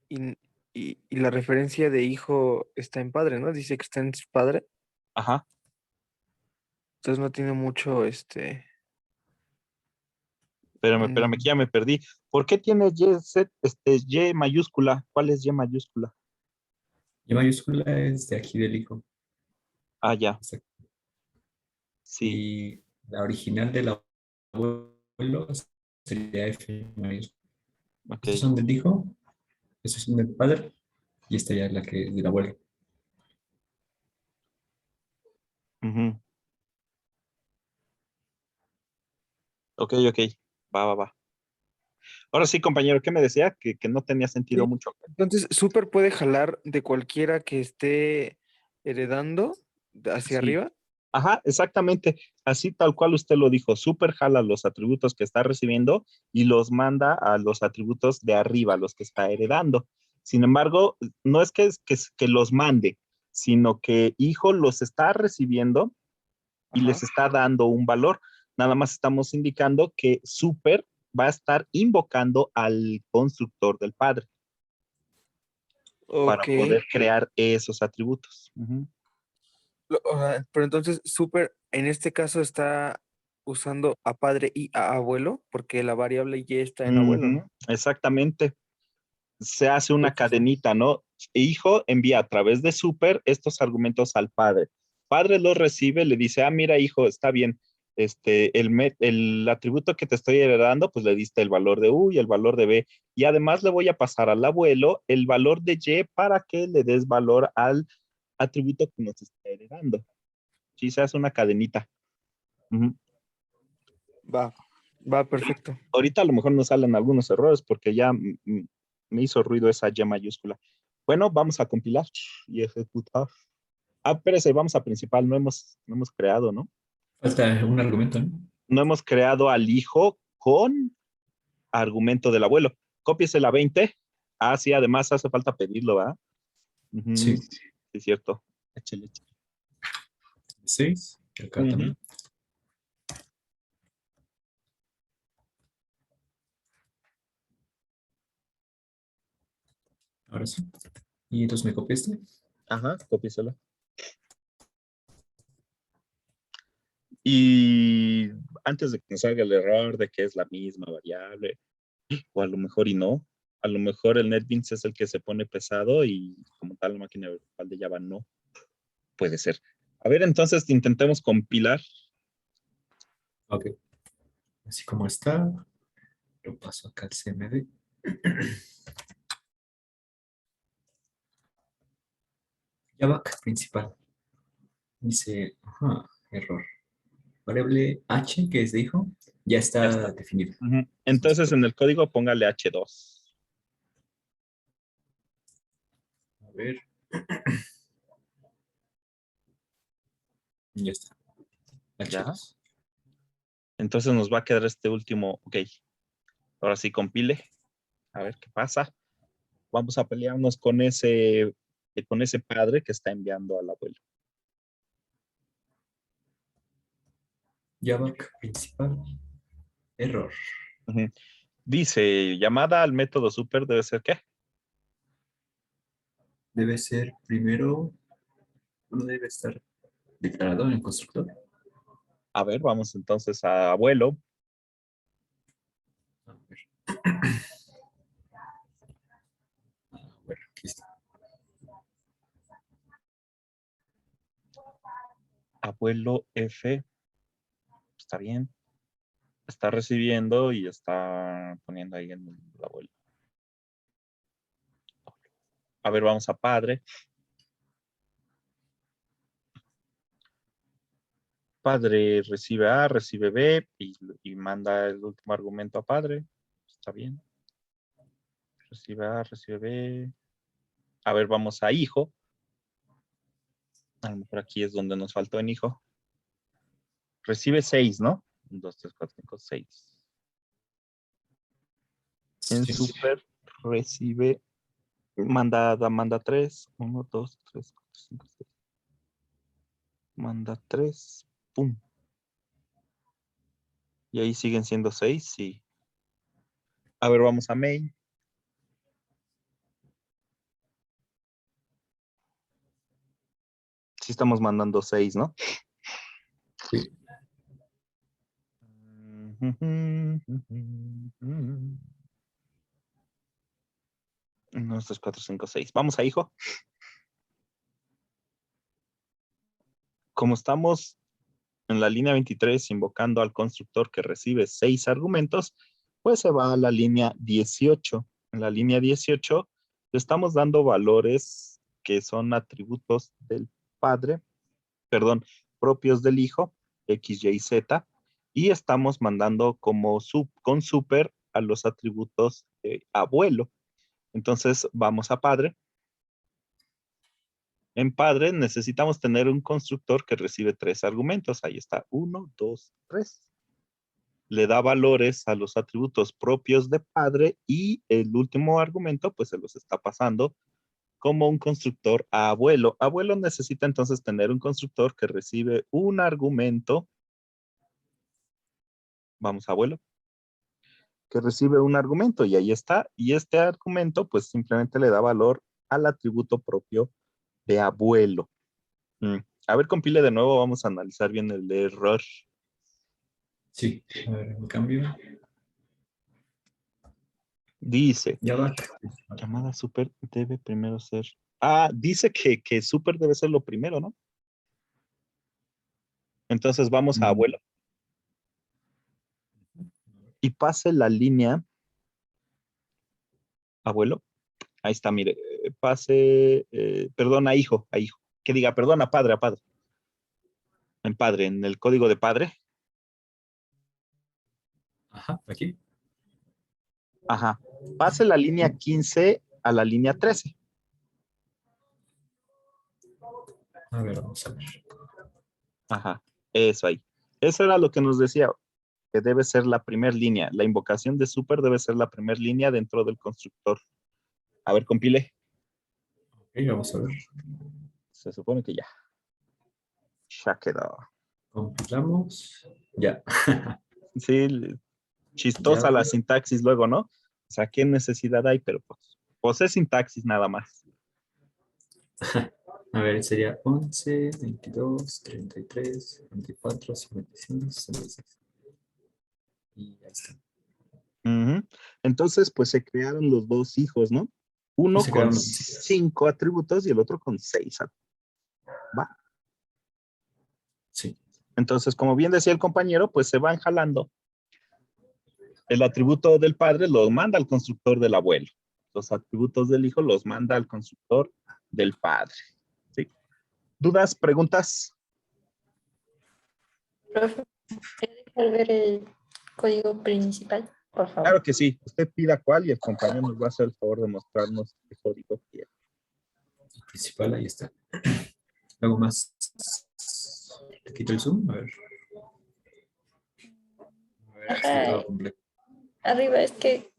S7: Y, y la referencia de hijo está en padre, ¿no? Dice que está en su padre.
S1: Ajá.
S7: Entonces no tiene mucho,
S1: Espérame, que ya me perdí. ¿Por qué tiene Y mayúscula? ¿Cuál es Y mayúscula?
S5: Y mayúscula es de aquí del hijo.
S1: Ah, ya.
S5: Exacto.
S1: Sí.
S5: Y la original del abuelo sería F mayúscula.
S1: Ok.
S5: Estos son del hijo, estos son del padre, y esta ya es la que es del abuelo.
S1: Ujú. Ok. Va. Ahora sí, compañero, ¿qué me decía? Que no tenía sentido
S7: Sí.
S1: mucho.
S7: Entonces, Super puede jalar de cualquiera que esté heredando hacia
S1: Sí.
S7: arriba.
S1: Ajá, exactamente. Así tal cual usted lo dijo. Super jala los atributos que está recibiendo y los manda a los atributos de arriba, los que está heredando. Sin embargo, no es que los mande, sino que hijo los está recibiendo y
S7: Ajá.
S1: les está dando un valor. Nada más estamos indicando que super va a estar invocando al constructor del padre para
S7: Ok.
S1: poder crear esos atributos. Ujú.
S7: O sea, pero entonces Super en este caso está usando a padre y a abuelo, porque la variable Y está en abuelo,
S1: Ujú,
S7: ¿no?
S1: exactamente. Se hace una
S7: Sí.
S1: cadenita, ¿no? Hijo envía a través de super estos argumentos al padre. Padre los recibe, le dice, mira, hijo, está bien. El atributo que te estoy heredando, pues le diste el valor de U y el valor de B. Y además le voy a pasar al abuelo el valor de Y para que le des valor al atributo que nos está heredando. Sí, se hace una cadenita. Ujú.
S7: Va, perfecto.
S1: Ahorita a lo mejor nos salen algunos errores porque ya me hizo ruido esa Y mayúscula. Bueno, vamos a compilar y ejecutar. Espérese, vamos a principal. No hemos creado, ¿no?
S5: Falta un argumento, ¿no?
S1: No hemos creado al hijo con argumento del abuelo. Cópiese la 20. Sí, además hace falta pedirlo, ¿verdad?
S5: Sí.
S1: Sí, es cierto. Échale.
S5: 6, acá
S1: Ujú.
S5: también. Ahora sí. Y entonces me copiaste.
S1: Ajá, cópiesela. Y antes de que nos salga el error de que es la misma variable, o a lo mejor y no, a lo mejor el NetBeans es el que se pone pesado y como tal la máquina virtual de Java no. Puede ser. A ver, entonces intentemos compilar.
S5: Ok. Así como está, lo paso acá al CMD. Java principal. Dice, error. Variable h, que es de hijo, ya
S1: Ya
S5: está
S1: está.
S5: definida.
S1: Ujú. Entonces en el código póngale H2.
S5: A ver. Ya está.
S1: Ya.
S5: H2.
S1: Entonces nos va a quedar este último. Ok. Ahora sí compile. A ver qué pasa. Vamos a pelearnos con ese padre que está enviando al abuelo.
S5: Java principal. Error.
S1: Ujú. Dice, llamada al método super debe ser ¿qué?
S5: Debe ser primero, uno debe estar declarado en el constructor.
S1: A ver, vamos entonces a abuelo.
S5: A ver. Bueno, aquí está.
S1: Abuelo F. Está bien. Está recibiendo y está poniendo ahí en el abuelo. A ver, vamos a padre. Padre recibe A, recibe B y manda el último argumento a padre. Está bien. Recibe A, recibe B. A ver, vamos a hijo. A lo mejor aquí es donde nos faltó en hijo. Recibe 6, ¿no? 1, 2, 3, 4, 5, 6. En
S5: Sí.
S1: super recibe, manda 3. 1, 2, 3, 4, 5, 6. Manda 3. Pum. Y ahí siguen siendo 6, sí. A ver, vamos a main. Sí estamos mandando 6, ¿no?
S5: Sí.
S1: 1, 2, 3, 4, 5, 6. Vamos a hijo. Como estamos en la línea 23 invocando al constructor que recibe 6 argumentos, pues se va a la línea 18. En la línea 18 le estamos dando valores que son atributos del padre, perdón, propios del hijo, X, Y, Z, y estamos mandando como con super a los atributos de abuelo. Entonces vamos a padre. En padre necesitamos tener un constructor que recibe 3 argumentos. Ahí está, 1, 2, 3. Le da valores a los atributos propios de padre y el último argumento pues se los está pasando como un constructor a abuelo. Abuelo necesita entonces tener un constructor que recibe un argumento. Vamos, abuelo. Que recibe un argumento y ahí está. Y este argumento pues simplemente le da valor al atributo propio de abuelo. A ver, compile de nuevo, vamos a analizar bien el error.
S5: Sí. A ver, en cambio.
S1: Dice,
S5: Java.
S1: llamada super debe primero ser... Ah, dice que super debe ser lo primero, ¿no? Entonces vamos a abuelo. Y pase la línea. Abuelo. Ahí está, mire. Pase, perdón, a hijo, a hijo. Que diga, perdón, a padre, a padre. En padre, en el código de padre.
S5: Ajá, aquí.
S1: Ajá. Pase la línea 15 a la línea 13.
S5: A ver, vamos a ver.
S1: Ajá. Eso ahí. Eso era lo que nos decía, que debe ser la primera línea. La invocación de super debe ser la primera línea dentro del constructor. A ver, compile.
S5: Ok, vamos a ver.
S1: Se supone que ya. Ya quedó.
S5: Compilamos. Ya.
S1: Sí, chistosa la
S5: Java.
S1: sintaxis luego, ¿no? O sea, ¿qué necesidad hay? Pero pues es sintaxis nada más.
S5: A ver, sería 11, 22, 33, 24, 55, 66. Y ya está.
S1: Ujú. Entonces, pues se crearon los dos hijos, ¿no? Uno
S5: Se
S1: con
S5: crearon los
S1: 5 atributos y el otro con 6. ¿Va?
S5: Sí.
S1: Entonces, como bien decía el compañero, pues se van jalando. El atributo del padre los manda al constructor del abuelo. Los atributos del hijo los manda al constructor del padre. ¿Sí? ¿Dudas, preguntas?
S3: Profe, ¿puede dejar ver el código principal, por favor?
S1: Claro que sí. Usted pida cuál y el compañero nos va a hacer el favor de mostrarnos qué código quiere.
S5: El principal, ahí está. Luego más. Le quito el zoom. A ver. A ver, si lo
S3: Ajá,
S5: hago completo.
S3: Arriba es que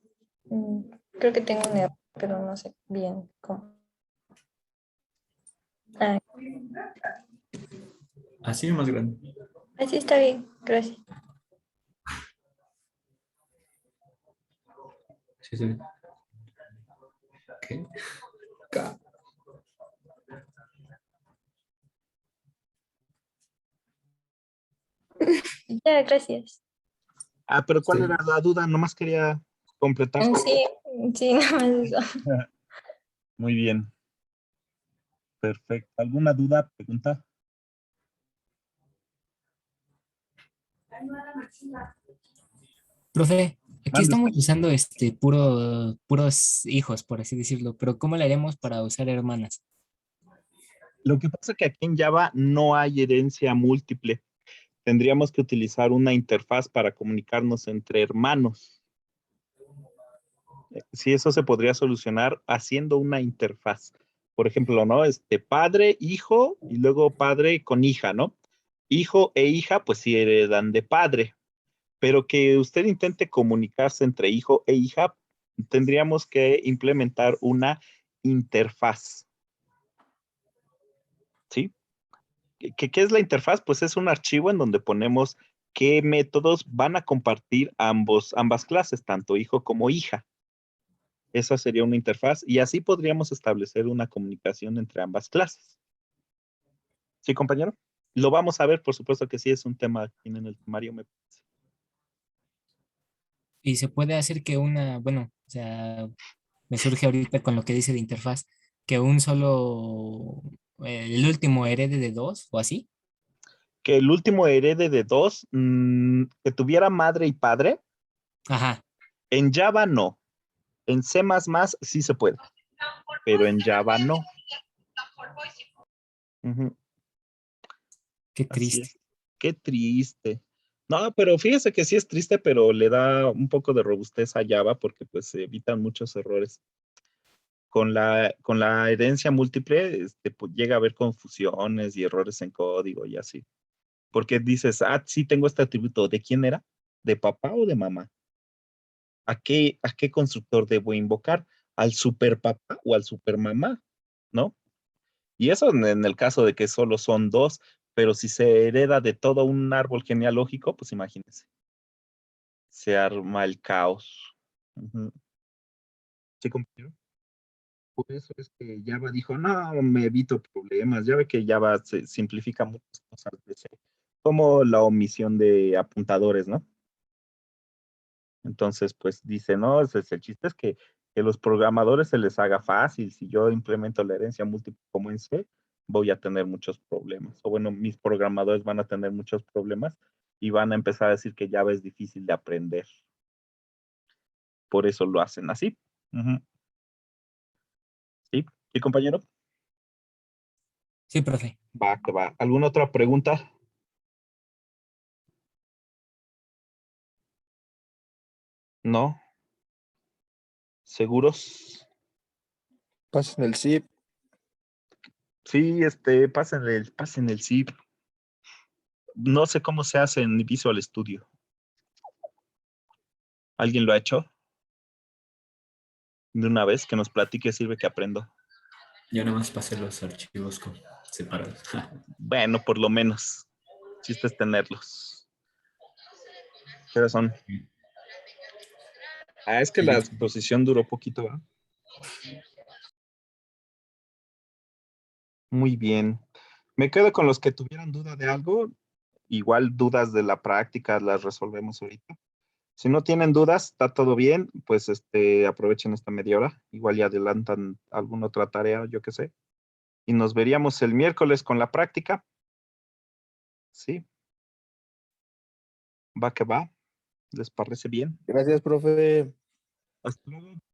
S3: creo que tengo un error, pero no sé bien cómo. Ah,
S5: Así es más grande.
S3: así está bien, gracias.
S5: Sí, sí. Ok. K.
S3: Ya, gracias.
S1: Ah, pero ¿cuál
S5: Sí.
S1: era la duda? Nomás quería completar.
S3: Sí, sí, nada más eso.
S1: Muy bien. Perfecto. ¿Alguna duda, pregunta?
S8: Profe, aquí
S1: Mande
S8: estamos
S1: usted.
S8: usando puros hijos, por así decirlo, pero ¿cómo le haremos para usar hermanas?
S1: Lo que pasa es que aquí en Java no hay herencia múltiple. Tendríamos que utilizar una interfaz para comunicarnos entre hermanos. Sí, eso se podría solucionar haciendo una interfaz. Por ejemplo, ¿no? Padre, hijo y luego padre con hija, ¿no? Hijo e hija, pues sí heredan de padre, pero que usted intente comunicarse entre hijo e hija, tendríamos que implementar una interfaz, ¿sí? ¿Qué es la interfaz? Pues es un archivo en donde ponemos qué métodos van a compartir ambas clases, tanto hijo como hija. Esa sería una interfaz y así podríamos establecer una comunicación entre ambas clases. ¿Sí, compañero? Lo vamos a ver, por supuesto que sí, es un tema aquí en el temario.
S8: Y se puede hacer que bueno, o sea, me surge ahorita con lo que dice de interfaz, que un solo, el último herede de dos o así.
S1: Que el último herede de dos, que tuviera madre y padre,
S8: Ajá,
S1: en Java no. En C++ sí se puede, pero en Java no. Ujú,
S8: qué
S1: así
S8: triste.
S1: es. Qué triste. No, pero fíjese que sí es triste, pero le da un poco de robustez a Java porque pues se evitan muchos errores. Con la herencia múltiple, pues, llega a haber confusiones y errores en código y así. Porque dices, sí tengo este atributo, ¿de quién era? ¿De papá o de mamá? ¿A qué constructor debo invocar? ¿Al super papá o al super mamá? ¿No? Y eso en el caso de que solo son dos, pero si se hereda de todo un árbol genealógico, pues imagínense, se arma el caos. Ujú. ¿Sí, compañero? Por eso es que Java dijo, no, me evito problemas. Ya ve que Java se simplifica muchas cosas, como la omisión de apuntadores, ¿no? Entonces, pues dice, no, el chiste es que los programadores se les haga fácil. Si yo implemento la herencia múltiple como en C, voy a tener muchos problemas. O bueno, mis programadores van a tener muchos problemas y van a empezar a decir que Java es difícil de aprender. Por eso lo hacen así. Ujú. ¿Sí? ¿Sí, compañero?
S8: Sí, profe.
S1: Va, que va. ¿Alguna otra pregunta? ¿No? ¿Seguros?
S7: Pasen el zip.
S1: Sí, pasen el zip. No sé cómo se hace en Visual Studio. ¿Alguien lo ha hecho? De una vez, que nos platique, sirve que aprendo.
S5: Yo nada más pasé los archivos separados.
S1: Bueno, por lo menos. Chiste es tenerlos. ¿Qué hora son? Es que
S5: Sí,
S1: la exposición duró poquito, ¿verdad? Muy bien. Me quedo con los que tuvieran duda de algo. Igual dudas de la práctica las resolvemos ahorita. Si no tienen dudas, está todo bien, pues aprovechen esta media hora. Igual y adelantan alguna otra tarea, yo qué sé. Y nos veríamos el miércoles con la práctica. Sí, va que va. ¿Les parece bien?
S7: Gracias, profe.
S1: Hasta luego.